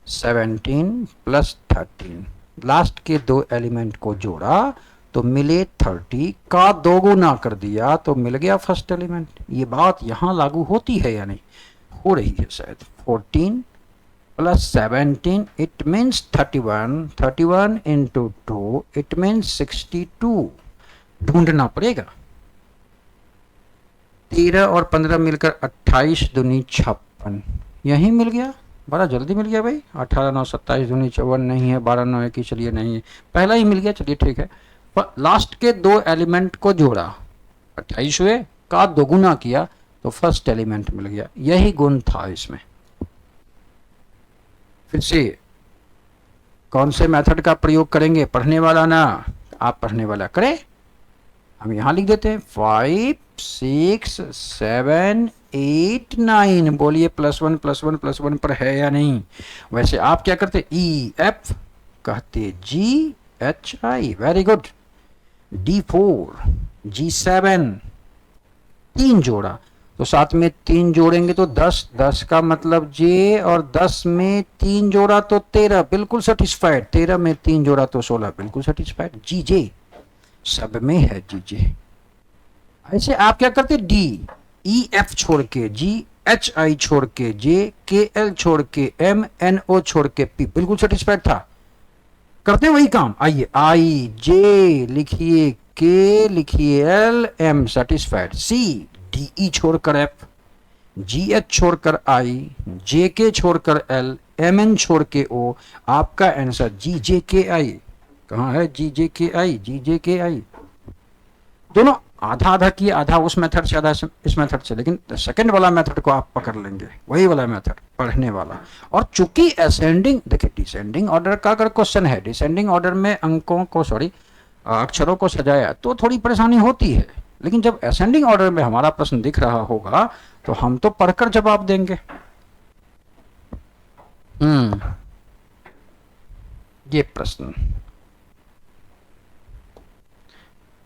17 प्लस 13, लास्ट के 2 एलिमेंट को जोड़ा तो मिले 30 का 2 गुना कर दिया तो मिल गया फर्स्ट एलिमेंट। ये बात यहाँ लागू होती है या नहीं, हो रही है शायद। 14 plus 17 it means 31, 31 into 2 it means 62। ढूंढना पड़ेगा। 13 और 15 मिलकर 28 दूनी 56, यही मिल गया, बड़ा जल्दी मिल गया भाई। 18 9 27 दूनी 54 नहीं है, 12 9 की, चलिए नहीं है, पहला ही मिल गया, चलिए ठीक है। पर लास्ट के 2 एलिमेंट को जोड़ा, 28 हुए का 2 गुना किया तो फर्स्ट एलिमेंट मिल गया, यही गुण था इसमें। फिर से कौन से मेथड का प्रयोग करेंगे, पढ़ने वाला ना, आप पढ़ने वाला करें। हम यहां लिख देते हैं 5 6 7 8 9, बोलिए +1 +1 +1 पर है या नहीं। वैसे आप क्या करते, ई एफ कहते जी H I, very good. D4 G7, 3 जोड़ा तो साथ में 3 जोड़ेंगे तो 10, 10 का मतलब जे, और 10 में 3 जोड़ा तो 13, बिल्कुल सेटिस्फाइड। 13 में 3 जोड़ा तो 16, बिल्कुल सेटिस्फाइड। जी जे सब में है, जी जे। ऐसे आप क्या करते, डी ई एफ छोड़ के जी, एच आई छोड़ के जे, के एल छोड़ के एम, एन ओ छोड़ के पी, बिल्कुल सेटिस्फाइड था। करते वही काम, आइए आई जे लिखिए, के लिखिए, L M satisfied. C D E छोड़कर एफ, जी एच छोड़कर आई, जे के छोड़कर एल, एम एन छोड़ के ओ, आपका आंसर जी जे के आई। कहाँ है जी जे के आई, जी जे के आई। दोनों आधा आधा किए, आधा उस मेथड से आधा इस मेथड से, लेकिन सेकंड वाला मेथड को आप पकड़ लेंगे, वही वाला मेथड पढ़ने वाला। और चूंकि असेंडिंग, देखिए डिसेंडिंग ऑर्डर का अगर क्वेश्चन है, डिसेंडिंग ऑर्डर में अंकों को अक्षरों को सजाया तो थोड़ी परेशानी होती है, लेकिन जब असेंडिंग ऑर्डर में हमारा प्रश्न दिख रहा होगा तो हम तो पढ़कर जवाब देंगे। ये प्रश्न,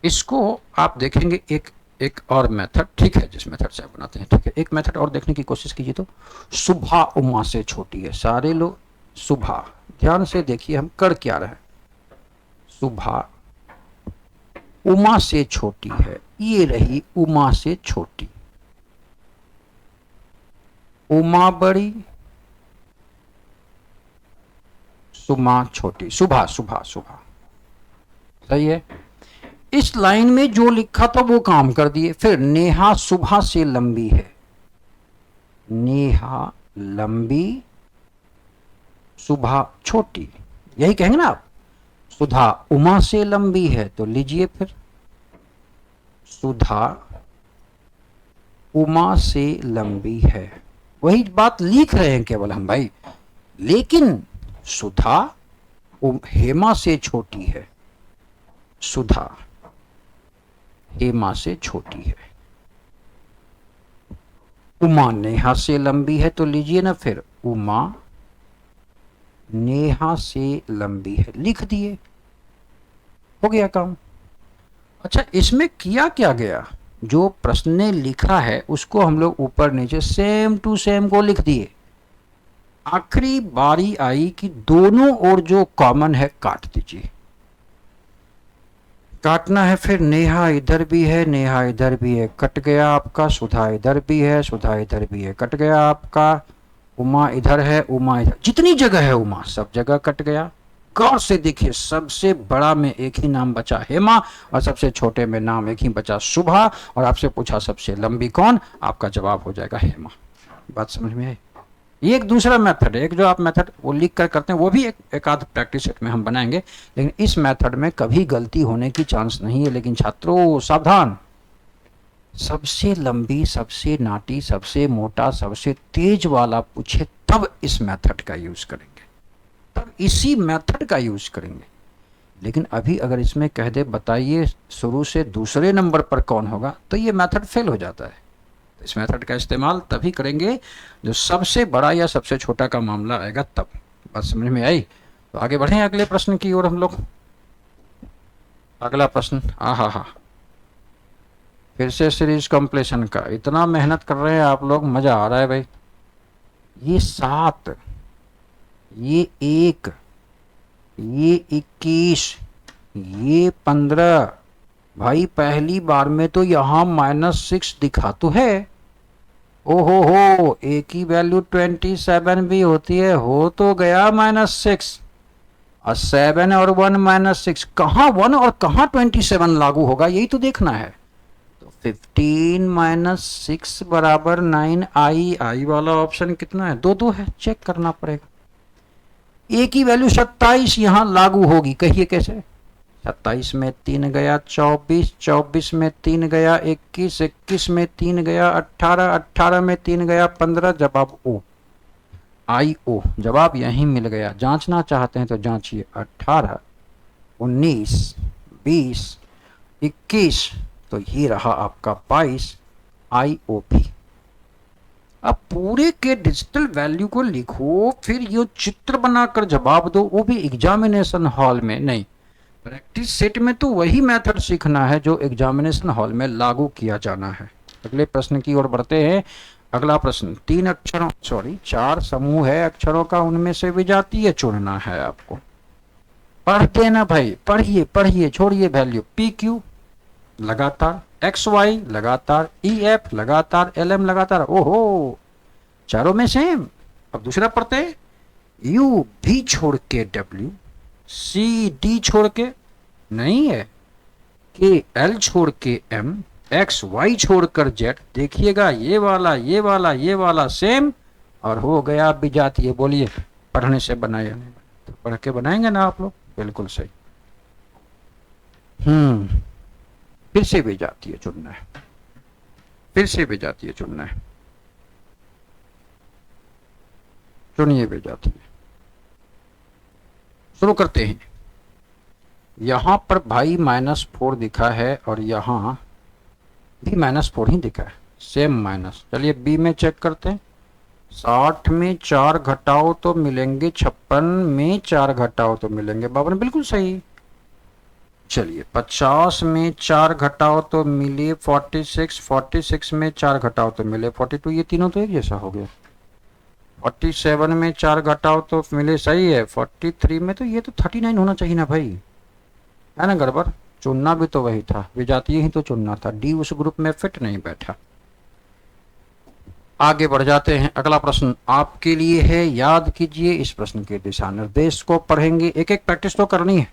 इसको आप देखेंगे एक और मेथड, ठीक है, जिस मेथड से आप बनाते हैं, ठीक है, एक मेथड और देखने की कोशिश कीजिए। तो सुबह उमा से छोटी है, सारे लोग सुबह, ध्यान से देखिए हम कर क्या रहे हैं। सुबह उमा से छोटी है, ये रही उमा से छोटी, उमा बड़ी, सुमा छोटी, सुबह सुबह सुबह, सही है। इस लाइन में जो लिखा था वो काम कर दिए। फिर नेहा सुबह से लंबी है, नेहा लंबी, सुबह छोटी, यही कहेंगे ना आप। सुधा उमा से लंबी है, तो लीजिए फिर सुधा उमा से लंबी है, वही बात लिख रहे हैं केवल हम भाई, लेकिन सुधा हेमा से छोटी है, सुधा हेमा से छोटी है। उमा नेहा से लंबी है, तो लीजिए ना फिर उमा नेहा से लंबी है, लिख दिए, हो गया काम। अच्छा, इसमें किया क्या गया, जो प्रश्न ने लिखा है उसको हम लोग ऊपर नीचे सेम टू सेम को लिख दिए। आखिरी बारी आई कि दोनों ओर जो कॉमन है काट दीजिए, काटना है। फिर नेहा इधर भी है, नेहा इधर भी है, कट गया आपका। सुधा इधर भी है, सुधा इधर भी है, कट गया आपका। उमा इधर है, उमा इधर, जितनी जगह है उमा सब जगह कट गया। गौर से देखिए, सबसे बड़ा में एक ही नाम बचा हेमा, और सबसे छोटे में नाम एक ही बचा सुबह, और आपसे पूछा सबसे लंबी कौन, आपका जवाब हो जाएगा हेमा। बात समझ में आई। ये एक दूसरा मेथड है, एक जो आप मेथड वो लिख कर करते हैं, वो भी एक आध प्रैक्टिस सेट में हम बनाएंगे, लेकिन इस मेथड में कभी गलती होने की चांस नहीं है। लेकिन छात्रों सावधान, सबसे लंबी, सबसे नाटी, सबसे मोटा, सबसे तेज वाला पूछे तब इस मेथड का यूज करेंगे, तब इसी मेथड का यूज करेंगे। लेकिन अभी अगर इसमें कह दे बताइए शुरू से दूसरे नंबर पर कौन होगा, तो ये मेथड फेल हो जाता है। इस मेथड का इस्तेमाल तभी करेंगे जो सबसे बड़ा या सबसे छोटा का मामला आएगा तब। बात समझ में आई? तो आगे बढ़ें अगले प्रश्न की ओर हम लोग। अगला प्रश्न, हा, फिर से सीरीज कंप्लीशन का इतना मेहनत कर रहे हैं आप लोग, मजा आ रहा है भाई। ये 7, ये 1, ये 21, ये 15, भाई पहली बार में तो यहाँ -6 दिखा तो है। ओहो हो, ए की वैल्यू 27 भी होती है, हो तो गया -6, और 7 और 1 -6, कहाँ 1 और कहाँ 27 लागू होगा, यही तो देखना है। तो 15 - 6 बराबर 9, आई वाला ऑप्शन कितना है, 2 है, चेक करना पड़ेगा। ए की वैल्यू 27 यहाँ लागू होगी, कहिए कैसे। 27 में 3 गया 24, 24 में 3 गया 21, 21 में 3 गया 18, 18 में 3 गया 15, जवाब ओ, आई ओ, जवाब यहीं मिल गया। जांचना चाहते हैं तो जांचिए, 18, 19, 20, 21, तो ये रहा आपका 22, आई ओ पी। अब पूरे के डिजिटल वैल्यू को लिखो, फिर ये चित्र बनाकर जवाब दो, वो भी एग्जामिनेशन हॉल में नहीं। प्रैक्टिस सेट में तो वही मेथड सीखना है जो एग्जामिनेशन हॉल में लागू किया जाना है। अगले प्रश्न की ओर बढ़ते हैं। अगला प्रश्न, 4 समूह है अक्षरों का, उनमें से विजातीय चुनना है आपको। पढ़ देना भाई, पढ़िए पढ़िए, छोड़िए वैल्यू। पी क्यू लगातार, एक्स वाई लगातार, ई एफ लगातार, एल एम लगातार, ओहो चारों में सेम। अब दूसरा पढ़ते हैं, यू भी छोड़ के डब्ल्यू, सी डी छोड़ के नहीं है, के एल छोड़ के एम, एक्स वाई छोड़कर जेड। देखिएगा ये वाला ये वाला ये वाला सेम, और हो गया विजातीय। बोलिए पढ़ने से बनाया नहीं, तो पढ़ के बनाएंगे ना आप लोग, बिल्कुल सही। फिर से विजातीय चुनना है, फिर से विजातीय चुनना है। चुनिए विजातीय, शुरू करते हैं। यहां पर भाई -4 दिखा है और यहां भी -4 ही दिखा है, सेम माइनस। चलिए बी में चेक करते हैं। 60 में 4 घटाओ तो मिलेंगे 56, में 4 घटाओ तो मिलेंगे 52, बिल्कुल सही। चलिए 50 में 4 घटाओ तो मिले 46, 46 में 4 घटाओ तो मिले 42, ये तीनों तो एक जैसा हो गया। 47 में 4 घटाओ तो मिले, सही है। 43 में तो ये तो 39 होना चाहिए ना भाई, है ना गड़बड़। चुनना भी तो वही था, विजातीय ही तो चुनना था, डी उस ग्रुप में फिट नहीं बैठा। आगे बढ़ जाते हैं। अगला प्रश्न आपके लिए है, याद कीजिए। इस प्रश्न के दिशा निर्देश को पढ़ेंगे, एक एक प्रैक्टिस तो करनी है।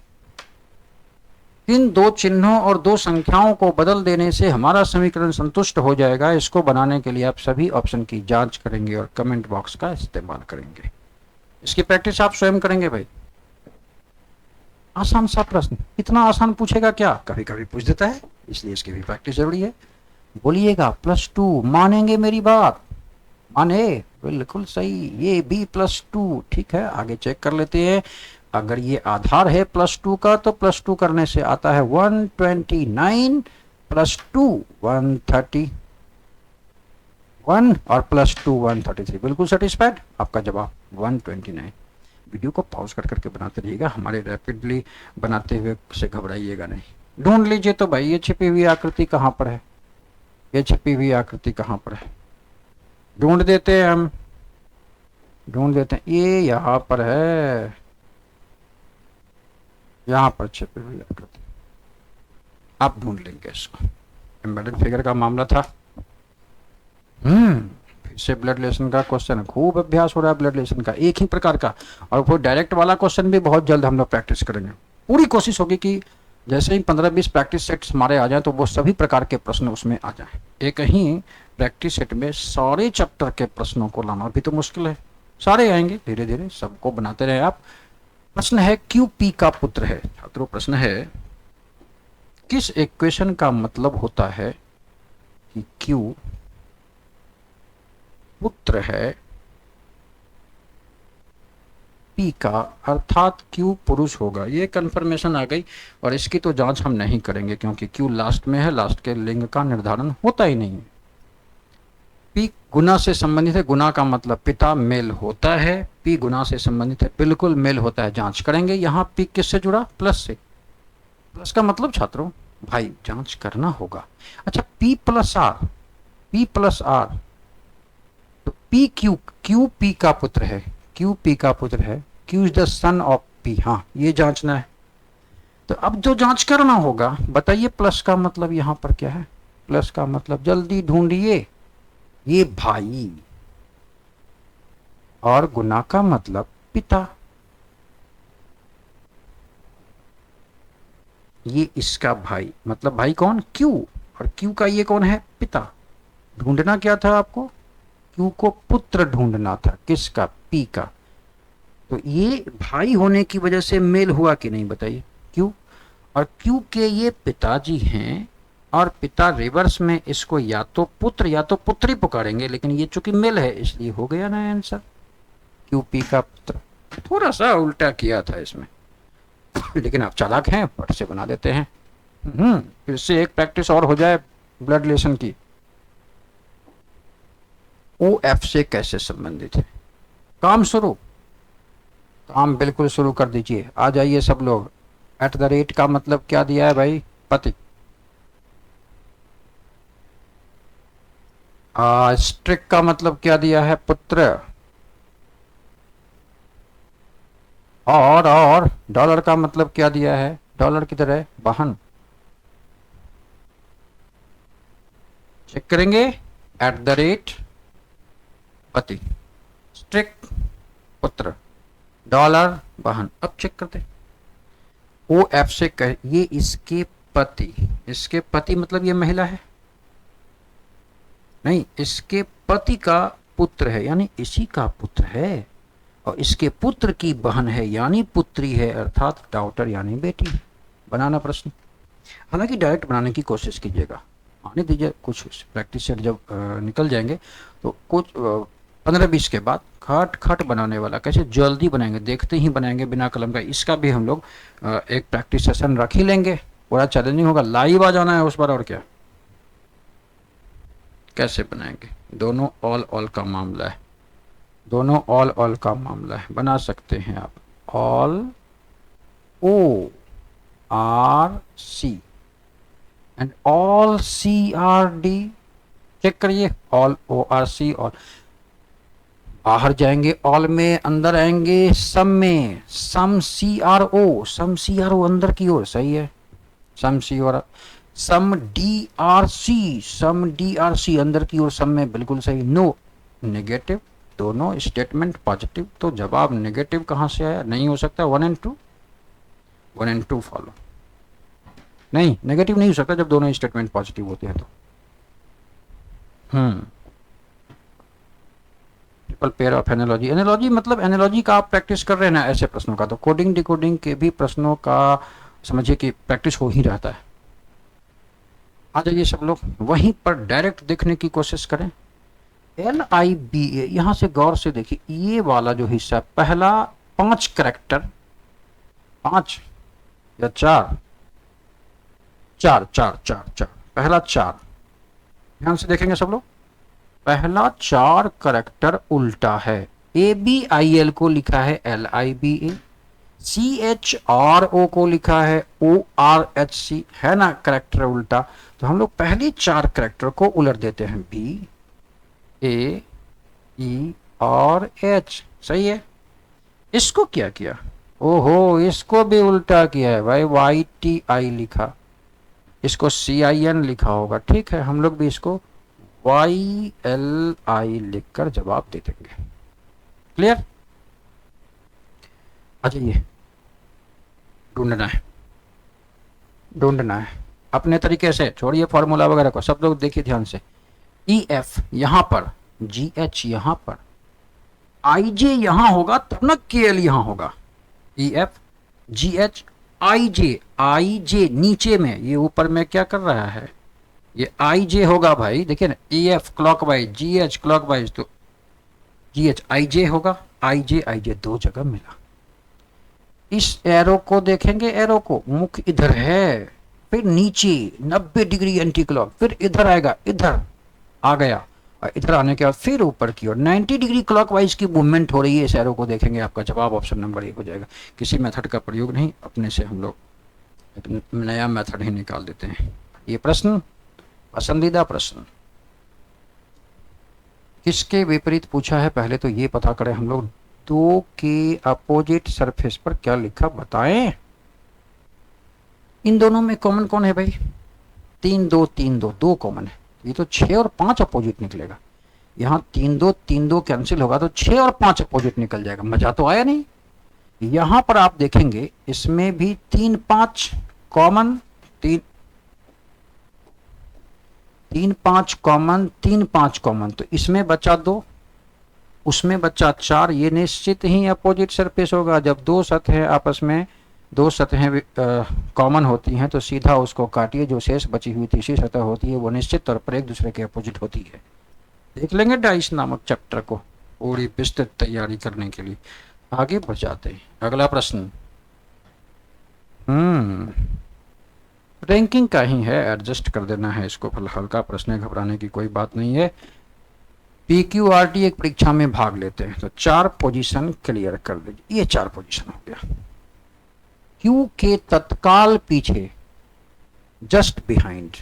इन दो चिन्हों और दो संख्याओं को बदल देने से हमारा समीकरण संतुष्ट हो जाएगा। इसको बनाने के लिए आप सभी ऑप्शन की जांच करेंगे और कमेंट बॉक्स का इस्तेमाल करेंगे। इसकी प्रैक्टिस आप स्वयं करेंगे भाई। आसान सा प्रश्न, इतना आसान पूछेगा क्या, कभी कभी पूछ देता है, इसलिए इसकी भी प्रैक्टिस जरूरी है। बोलिएगा +2, मानेंगे मेरी बात, माने, बिल्कुल सही, ये B +2 ठीक है। आगे चेक कर लेते हैं। अगर ये आधार है +2 का तो +2 करने से आता है 129 +2 131 और +2 133, बिल्कुल सेटिस्फाइड। आपका जवाब 129। वीडियो को पॉज कर करके बनाते रहिएगा, हमारे रैपिडली बनाते हुए से घबराइएगा नहीं। ढूंढ लीजिए तो भाई, ये छिपी हुई आकृति कहाँ पर है, ये छिपी हुई आकृति कहाँ पर है, ढूंढ देते हैं हम, ढूंढ देते हैं। ये यहाँ पर है, यहाँ पर छिपी हुई आकृति, आप ढूंढ लेंगे इसको। एम्बेडेड फिगर का मामला था। फिर से ब्लड रिलेशन का क्वेश्चन, खूब अभ्यास हो रहा है ब्लड रिलेशन का, एक ही प्रकार का। और वो डायरेक्ट वाला क्वेश्चन भी बहुत जल्द हम लोग प्रैक्टिस करेंगे। पूरी कोशिश होगी कि जैसे ही 15-20 प्रैक्टिस सेट्स हमारे आ जाए तो वो सभी प्रकार के प्रश्न उसमें आ जाए। एक ही प्रैक्टिस सेट में सारे चैप्टर के प्रश्नों को लाना भी तो मुश्किल है, सारे आएंगे धीरे धीरे, सबको बनाते रहे आप। प्रश्न है, क्यू पी का पुत्र है। छात्रों प्रश्न है, किस इक्वेशन का मतलब होता है कि क्यू पुत्र है पी का, अर्थात क्यू पुरुष होगा। ये कंफर्मेशन आ गई और इसकी तो जांच हम नहीं करेंगे क्योंकि क्यू लास्ट में है, लास्ट के लिंग का निर्धारण होता ही नहीं है। पी गुना से संबंधित है, गुना का मतलब पिता, मेल होता है। पी गुना से संबंधित है, बिल्कुल मेल होता है, जांच करेंगे। यहाँ पी किससे जुड़ा, प्लस से। प्लस का मतलब छात्रों भाई जांच करना होगा। अच्छा P + R, P + R, तो P Q P का पुत्र है, Q P का पुत्र है, Q is the son of P। हाँ ये जांचना है। तो अब जो जांच करना होगा, बताइए प्लस का मतलब यहाँ पर क्या है। प्लस का मतलब जल्दी ढूंढिए, ये भाई, और गुना का मतलब पिता, ये इसका भाई, मतलब भाई कौन, क्यू, और क्यू का ये कौन है, पिता। ढूंढना क्या था आपको, क्यू को पुत्र ढूंढना था, किसका, पी का। तो ये भाई होने की वजह से मेल हुआ कि नहीं बताइए, क्यू। और क्यू के ये पिताजी हैं, और पिता रिवर्स में इसको या तो पुत्र या तो पुत्री पुकारेंगे, लेकिन ये चूंकि मेल है इसलिए हो गया ना आंसर, क्यू पी का पुत्र। थोड़ा सा उल्टा किया था इसमें, लेकिन आप चालाक हैं, फट से बना देते हैं। फिर से एक प्रैक्टिस और हो जाए ब्लड रिलेशन की। ओ एफ से कैसे संबंधित है, काम शुरू, काम बिल्कुल शुरू कर दीजिए। आ जाइए सब लोग। @ का मतलब क्या दिया है भाई, पति। स्ट्रिक का मतलब क्या दिया है, पुत्र। और डॉलर का मतलब क्या दिया है, डॉलर की तरह बहन। चेक करेंगे, @ पति, स्ट्रिक पुत्र, डॉलर बहन। अब चेक करते, ओ एफ से कह, ये इसके पति, इसके पति मतलब ये महिला है नहीं, इसके पति का पुत्र है, यानी इसी का पुत्र है, और इसके पुत्र की बहन है यानी पुत्री है, अर्थात डॉटर यानी बेटी। बनाना प्रश्न, हालांकि डायरेक्ट बनाने की कोशिश कीजिएगा, आने दीजिए कुछ प्रैक्टिस से जब निकल जाएंगे तो कुछ 15-20 के बाद खट खट बनाने वाला कैसे जल्दी बनाएंगे, देखते ही बनाएंगे बिना कलम का, इसका भी हम लोग एक प्रैक्टिस सेशन रख ही लेंगे। पूरा चैलेंजिंग होगा, लाइव आ जाना है उस बार, और क्या। कैसे बनाएंगे, दोनों ऑल ऑल का मामला है, दोनों ऑल ऑल का मामला है। बना सकते हैं आप all O are C and all C are D. Check करिए, all O are C all, बाहर जाएंगे ऑल में, अंदर आएंगे सम में, सम सी आर ओ, सम सी आर ओ अंदर की ओर, सही है। सम सी और सम डी आर सी, सम डी आर सी अंदर की ओर, सम में, बिल्कुल सही। नो नेगेटिव, दोनों स्टेटमेंट पॉजिटिव, तो जवाब नेगेटिव कहां से आया, नहीं हो सकता। 1 and 2, 1 and 2 फॉलो, नहीं नेगेटिव नहीं हो सकता जब दोनों स्टेटमेंट पॉजिटिव होते हैं तो। Triple pair of analogy, analogy मतलब एनालॉजी का आप प्रैक्टिस कर रहे हैं ना ऐसे प्रश्नों का, तो कोडिंग डिकोडिंग के भी प्रश्नों का समझिए कि प्रैक्टिस हो ही रहता है। आ जाइए सब लोग वहीं पर डायरेक्ट देखने की कोशिश करें। LIBA, यहां से गौर से देखिए, ये वाला जो हिस्सा पहला 5 करेक्टर, 5 या 4, 4 4 4 4, पहला 4, ध्यान से देखेंगे सब लोग, पहला 4 करेक्टर उल्टा है। ABIL को लिखा है LIBA, CHRO को लिखा है ORHC, है ना करेक्टर उल्टा। तो हम लोग पहले 4 करेक्टर को उलट देते हैं, B A E और H, सही है। इसको क्या किया, ओहो इसको भी उल्टा किया है भाई, YTI लिखा, इसको CIN लिखा होगा, ठीक है। हम लोग भी इसको YLI लिखकर जवाब दे देंगे। क्लियर? आ जाइए, ढूंढना है, ढूंढना है अपने तरीके से, छोड़िए फॉर्मूला वगैरह को। सब लोग देखिए ध्यान से, EF यहां पर, GH यहां पर, IJ यहां होगा तब ना KL यहां होगा। EF GH IJ नीचे में, ये ऊपर में क्या कर रहा है, ये IJ होगा भाई, देखिए ना, EF क्लॉकवाइज, GH क्लॉकवाइज, तो GH IJ होगा, IJ दो जगह मिला। इस एरो को देखेंगे, एरो को, मुख इधर है, फिर नीचे 90 डिग्री एंटी क्लॉक, फिर इधर आएगा, इधर आ गया, और इधर आने के बाद फिर ऊपर की ओर 90 डिग्री क्लॉकवाइज की मूवमेंट हो रही है। इस एरो को देखेंगे, आपका जवाब ऑप्शन नंबर 1 हो जाएगा। किसी मेथड का प्रयोग नहीं, अपने से हम लोग एक नया मेथड ही निकाल देते हैं। ये प्रश्न पसंदीदा प्रश्न किसके विपरीत पूछा है, पहले तो ये पता करें हम लोग। 2 के अपोजिट सरफेस पर क्या लिखा बताएं। इन दोनों में कॉमन कौन है भाई, 3 2 3 2, 2 कॉमन है, ये तो 6 और 5 अपोजिट निकलेगा। यहाँ 3 2 3 2 कैंसिल होगा तो 6 और 5 अपोजिट निकल जाएगा। मजा तो आया नहीं। यहां पर आप देखेंगे इसमें भी 3 5 कॉमन, 3 5 कॉमन, 3 5 कॉमन, तो इसमें बचा 2, उसमें बचा 4, ये निश्चित ही अपोजिट सरफेस होगा। जब 2 सतहें आपस में, 2 सतहें कॉमन होती हैं तो सीधा उसको काटिए, जो शेष बची हुई तीसरी सतह होती है वो निश्चित तौर पर एक दूसरे के अपोजिट होती है। देख लेंगे डाइस नामक चैप्टर को पूरी विस्तृत तैयारी करने के लिए। आगे बढ़ जाते हैं, अगला प्रश्न रैंकिंग का ही है, एडजस्ट कर देना है इसको, फिलहाल का प्रश्न है, घबराने की कोई बात नहीं है। PQRT एक परीक्षा में भाग लेते हैं तो 4 पोजीशन क्लियर कर दीजिए। ये 4 पोजीशन हो गया, Q के तत्काल पीछे, जस्ट बिहाइंड,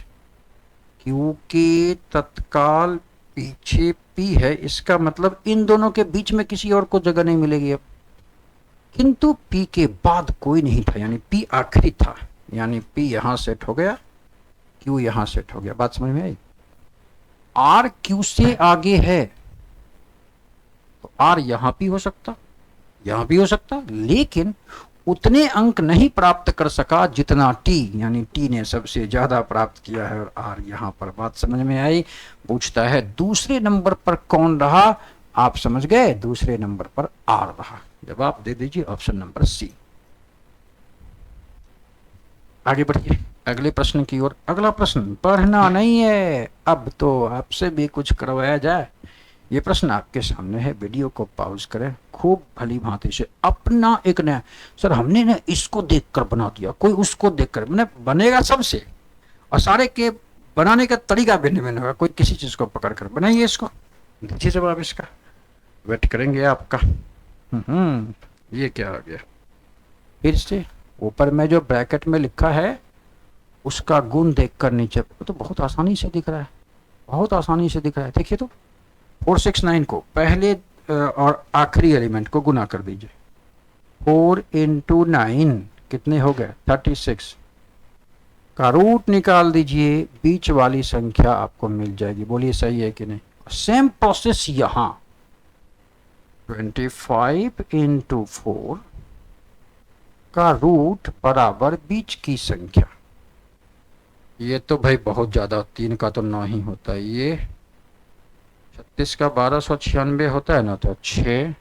Q के तत्काल पीछे P है, इसका मतलब इन दोनों के बीच में किसी और को जगह नहीं मिलेगी अब। किंतु P के बाद कोई नहीं था, यानी P आखिरी था, यानी P यहां सेट हो गया, Q यहां सेट हो गया। बात समझ में आई? R Q से आगे है तो R यहां भी हो सकता, यहां भी हो सकता, लेकिन उतने अंक नहीं प्राप्त कर सका जितना T, यानी T ने सबसे ज्यादा प्राप्त किया है और R यहां पर। बात समझ में आई? पूछता है दूसरे नंबर पर कौन रहा, आप समझ गए, दूसरे नंबर पर R रहा। जवाब दे दीजिए ऑप्शन नंबर C। आगे बढ़िए, अगले प्रश्न की ओर। अगला प्रश्न पढ़ना नहीं है, अब तो आपसे भी कुछ करवाया जाए। ये प्रश्न आपके सामने है, वीडियो को पॉज करें, खूब भली भांति से अपना एक नया, सर हमने ना इसको देखकर बना दिया, कोई उसको देखकर, मैंने बनेगा सबसे, और सारे के बनाने का तरीका भिन्न भिन्न होगा, कोई किसी चीज को पकड़ कर बनाइए इसको, दीजिए जवाब इसका, वेट करेंगे आपका। ये क्या आ गया, फिर से ऊपर में जो ब्रैकेट में लिखा है उसका गुण देखकर नीचे, तो बहुत आसानी से दिख रहा है, बहुत आसानी से दिख रहा है, देखिए तो 469 को पहले और आखिरी एलिमेंट को गुना कर दीजिए, 4 इंटू 9 कितने हो गए 36, का रूट निकाल दीजिए, बीच वाली संख्या आपको मिल जाएगी, बोलिए सही है कि नहीं। सेम प्रोसेस यहां 25 इंटू 4 का रूट बराबर बीच की संख्या, ये तो भाई बहुत ज्यादा, 3 का तो 9 ही होता है, ये 36 का 1296 होता है ना, तो 6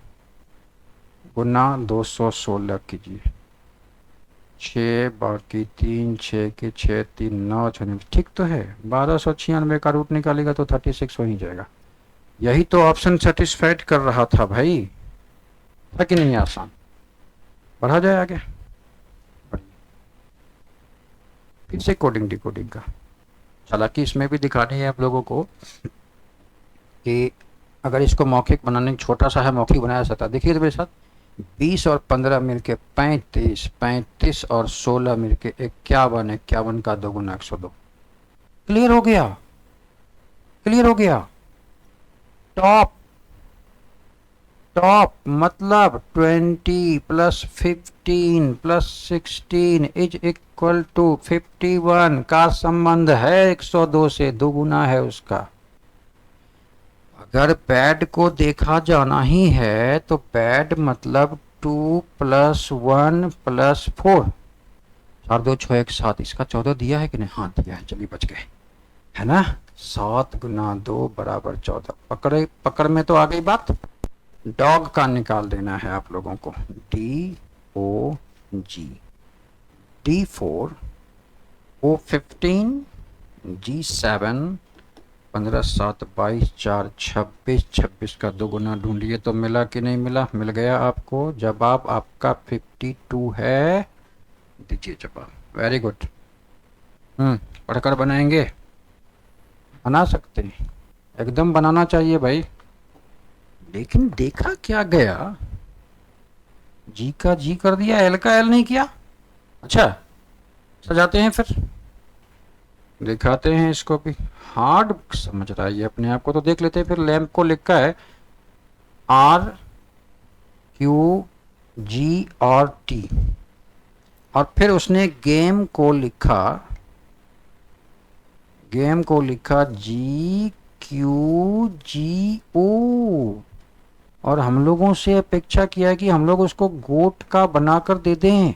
गुना 216 कीजिए, 6 बाकी 3, 6 के 6 3 9 6, ठीक तो है, 1296 का रूट निकालेगा तो 36 हो ही जाएगा। यही तो ऑप्शन सेटिस्फाइड कर रहा था भाई, था कि नहीं आसान। बढ़ा जाए आगे, फिर से कोडिंग डिकोडिंग का, हालांकि इसमें भी दिखानी है आप लोगों को कि अगर इसको मौखिक बनाने, छोटा सा है मौखिक बनाया जा सकता है। देखिए तो मेरे साथ 20 और 15 मिलके 35, 35 और 16 मिलके 51, 51 का 2 गुना 102। क्लियर हो गया, क्लियर हो गया। टॉप, टॉप मतलब 20 plus 15 plus 16 is equal to 51 का संबंध है 102 से, 2 गुना है उसका। अगर बैड को देखा जाना ही है तो बैड मतलब 2 प्लस 1 प्लस 4, 4 2 6 1 7, इसका 14 दिया है कि नहीं, हाँ दिया है, चलिए बच गए, है ना। 7 गुना 2 बराबर 14, पकड़े पकड़ में तो आ गई बात। डॉग का निकाल देना है आप लोगों को, DOG, D4 O15 G7, 15 7 22 4 26, 26 का 2 गुना ढूंढिए तो मिला कि नहीं मिला, मिल गया आपको। जवाब आपका 52 है, दीजिए जवाब, वेरी गुड। पढ़कर बनाएंगे, बना सकते हैं, एकदम बनाना चाहिए भाई। लेकिन देखा क्या गया, जी का जी कर दिया, एल का एल नहीं किया। अच्छा सजाते हैं फिर, दिखाते हैं इसको भी, हार्ड समझ रहा है ये अपने आप को, तो देख लेते हैं फिर। लैंप को लिखा है RQG और T, और फिर उसने गेम को लिखा, गेम को लिखा GQGO, और हम लोगों से अपेक्षा किया है कि हम लोग उसको गोट का बनाकर दे दें।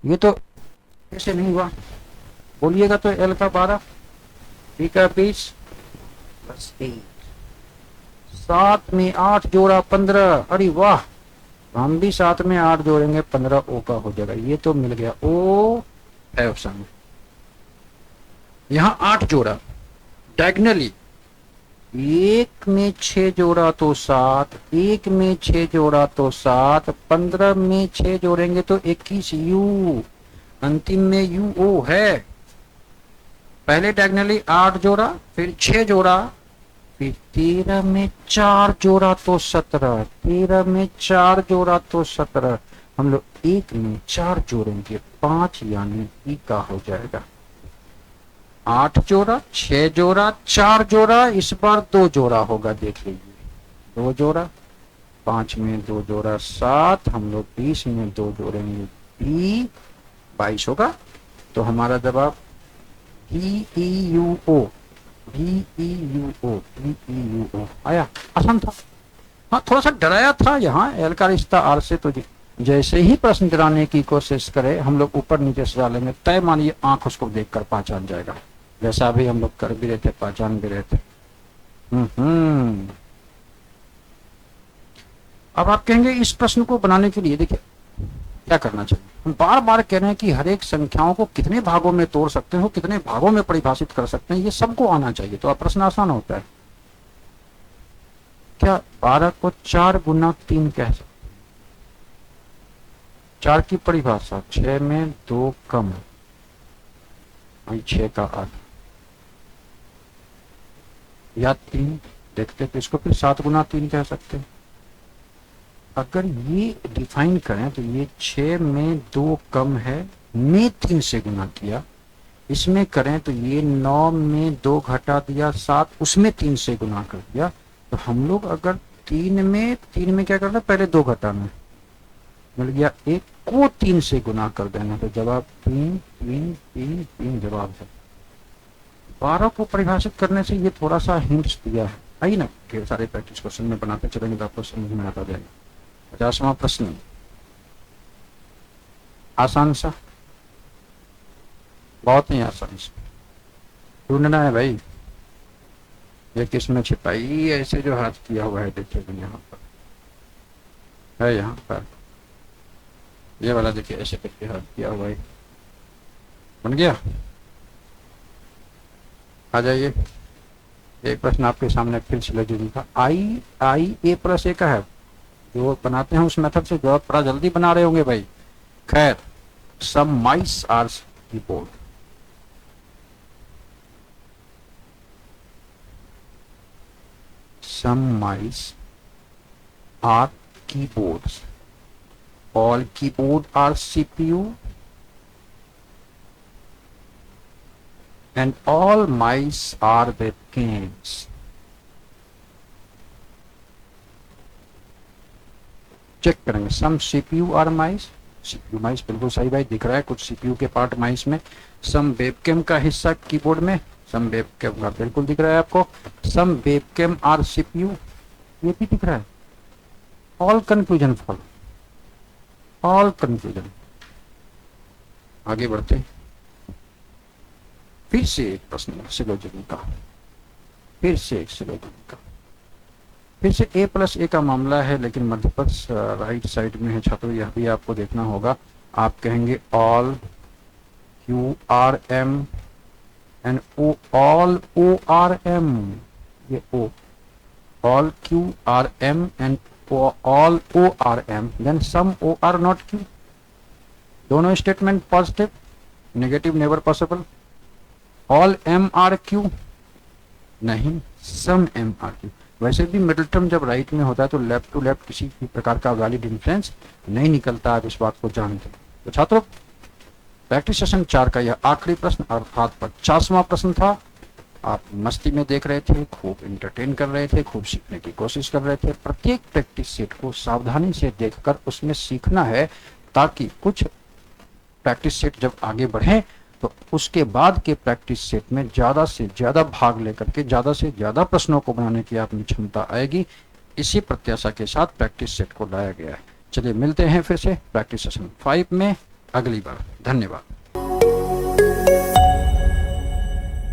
ये तो ऐसे नहीं हुआ, बोलिएगा तो एल का 12, डी का 20 प्लस 8, 7 में 8 जोड़ा 15, अरे वाह, हम भी 7 में 8 जोड़ेंगे 15, ओ का हो जाएगा, ये तो मिल गया, ओ है ऑप्शन में। यहाँ 8 जोड़ा डायगनली, 1 में 6 जोड़ा तो 7, 1 में 6 जोड़ा तो 7, 15 में 6 जोड़ेंगे तो 21 यू, अंतिम में यू ओ है। पहले डायगनली 8 जोड़ा, फिर 6 जोड़ा, फिर 13 में 4 जोड़ा तो 17, 13 में 4 जोड़ा तो 17, हम लोग 1 में 4 जोड़ेंगे 5, यानी ई का हो जाएगा। 8 जोड़ा, 6 जोड़ा, 4 जोड़ा, इस बार 2 जोड़ा होगा, देख लीजिए 2 जोड़ा, 5 में 2 जोड़ा 7, हम लोग 20 में 2 जोड़ेंगे 22 होगा। तो हमारा जवाब VEUO, VEUO, VEUO आया, आसान था। हाँ थोड़ा सा डराया था यहाँ, एल का रिश्ता आर से, तो जैसे ही प्रश्न डराने की कोशिश करे हम लोग ऊपर नीचे सजा लेंगे, तय मानिए आंख उसको देखकर पहचान जाएगा, जैसा भी हम लोग कर भी रहे थे, पहचान भी रहे थे। अब आप कहेंगे इस प्रश्न को बनाने के लिए, देखिए क्या करना चाहिए? हम बार बार कह रहे हैं कि हर एक संख्याओं को कितने भागों में तोड़ सकते हो, कितने भागों में परिभाषित कर सकते हैं, ये सबको आना चाहिए, तो अब प्रश्न आसान होता है। क्या 12 को 4 गुना 3 कह सकते? 4 की परिभाषा 6 में 2 कम, 6 का आधा, या 3 देखते तो इसको फिर 7 गुना 3 कह सकते हैं। अगर ये डिफाइन करें तो ये 6 में 2 कम है में 3 से गुना किया, इसमें करें तो ये 9 में 2 घटा दिया 7, उसमें 3 से गुना कर दिया। तो हम लोग अगर 3 में क्या करना, पहले 2 घटाना, मिल गया 1 को 3 से गुना कर देना, तो जवाब 3 3 3 3 जवाब है। 12 को परिभाषित करने से ये थोड़ा सा हिंट्स दिया है। आइए ना ढेर सारे प्रैक्टिस क्वेश्चन में बनाते चलेंगे तो आपको समझ में आता जाएगा। 50वां प्रश्न आसान सा, बहुत ही आसान सा ढूंढना है भाई। ये किसमें छिपाई, ऐसे जो हाथ किया हुआ है देखिए यहाँ पर है, यहाँ पर ये वाला देखिए ऐसे करके हाथ किया हुआ है, बन गया। आ जाइए, एक प्रश्न आपके सामने फिर से लगे लिखा, आई ए प्लस ए का है, जो बनाते हैं उस मेथड से जवाब थोड़ा जल्दी बना रहे होंगे भाई। खैर, some mice are keyboard, some mice are keyboards, all keyboard are CPU and all mice are webcams. Check करेंगे, some CPU are mice, CPU माइस बिल्कुल सही भाई दिख रहा है, कुछ CPU के पार्ट माइस में। सम वेबकैम का हिस्सा कीबोर्ड में, सम वेबकैम का बिल्कुल दिख रहा है आपको। सम वेबकैम आर CPU, ये भी दिख रहा है। All confusion follow, all confusion. आगे बढ़ते, फिर से एक प्रश्न सिलोजिज्म का, फिर से एक सिलोजिज्म का, फिर से ए प्लस ए का मामला है, लेकिन मध्यपद राइट साइड में है छात्रों, यह भी आपको देखना होगा। आप कहेंगे all Q are M and O, all O are M, ये O, all Q are M and all ORM, then some OR not Q. दोनों statement positive, negative never possible. All M R Q नहीं, some M R Q। वैसे भी middle term जब right में होता है तो लेफ्ट टू लेफ्ट किसी भी प्रकार का वैलिड इंफ्लुएंस नहीं निकलता, आप इस बात को जानते हैं। तो छात्रों, प्रैक्टिस सेशन 4 का यह आखिरी प्रश्न अर्थात 50वां प्रश्न था। आप मस्ती में देख रहे थे, खूब इंटरटेन कर रहे थे, खूब सीखने की कोशिश कर रहे थे। प्रत्येक प्रैक्टिस सेट को सावधानी से देखकर उसमें सीखना है, ताकि कुछ प्रैक्टिस सेट जब आगे बढ़े तो उसके बाद के प्रैक्टिस सेट में ज़्यादा से ज़्यादा भाग लेकर के ज़्यादा से ज़्यादा प्रश्नों को बनाने की आप में क्षमता आएगी। इसी प्रत्याशा के साथ प्रैक्टिस सेट को लाया गया है। चलिए मिलते हैं फिर से प्रैक्टिस सेशन 5 में अगली बार। धन्यवाद।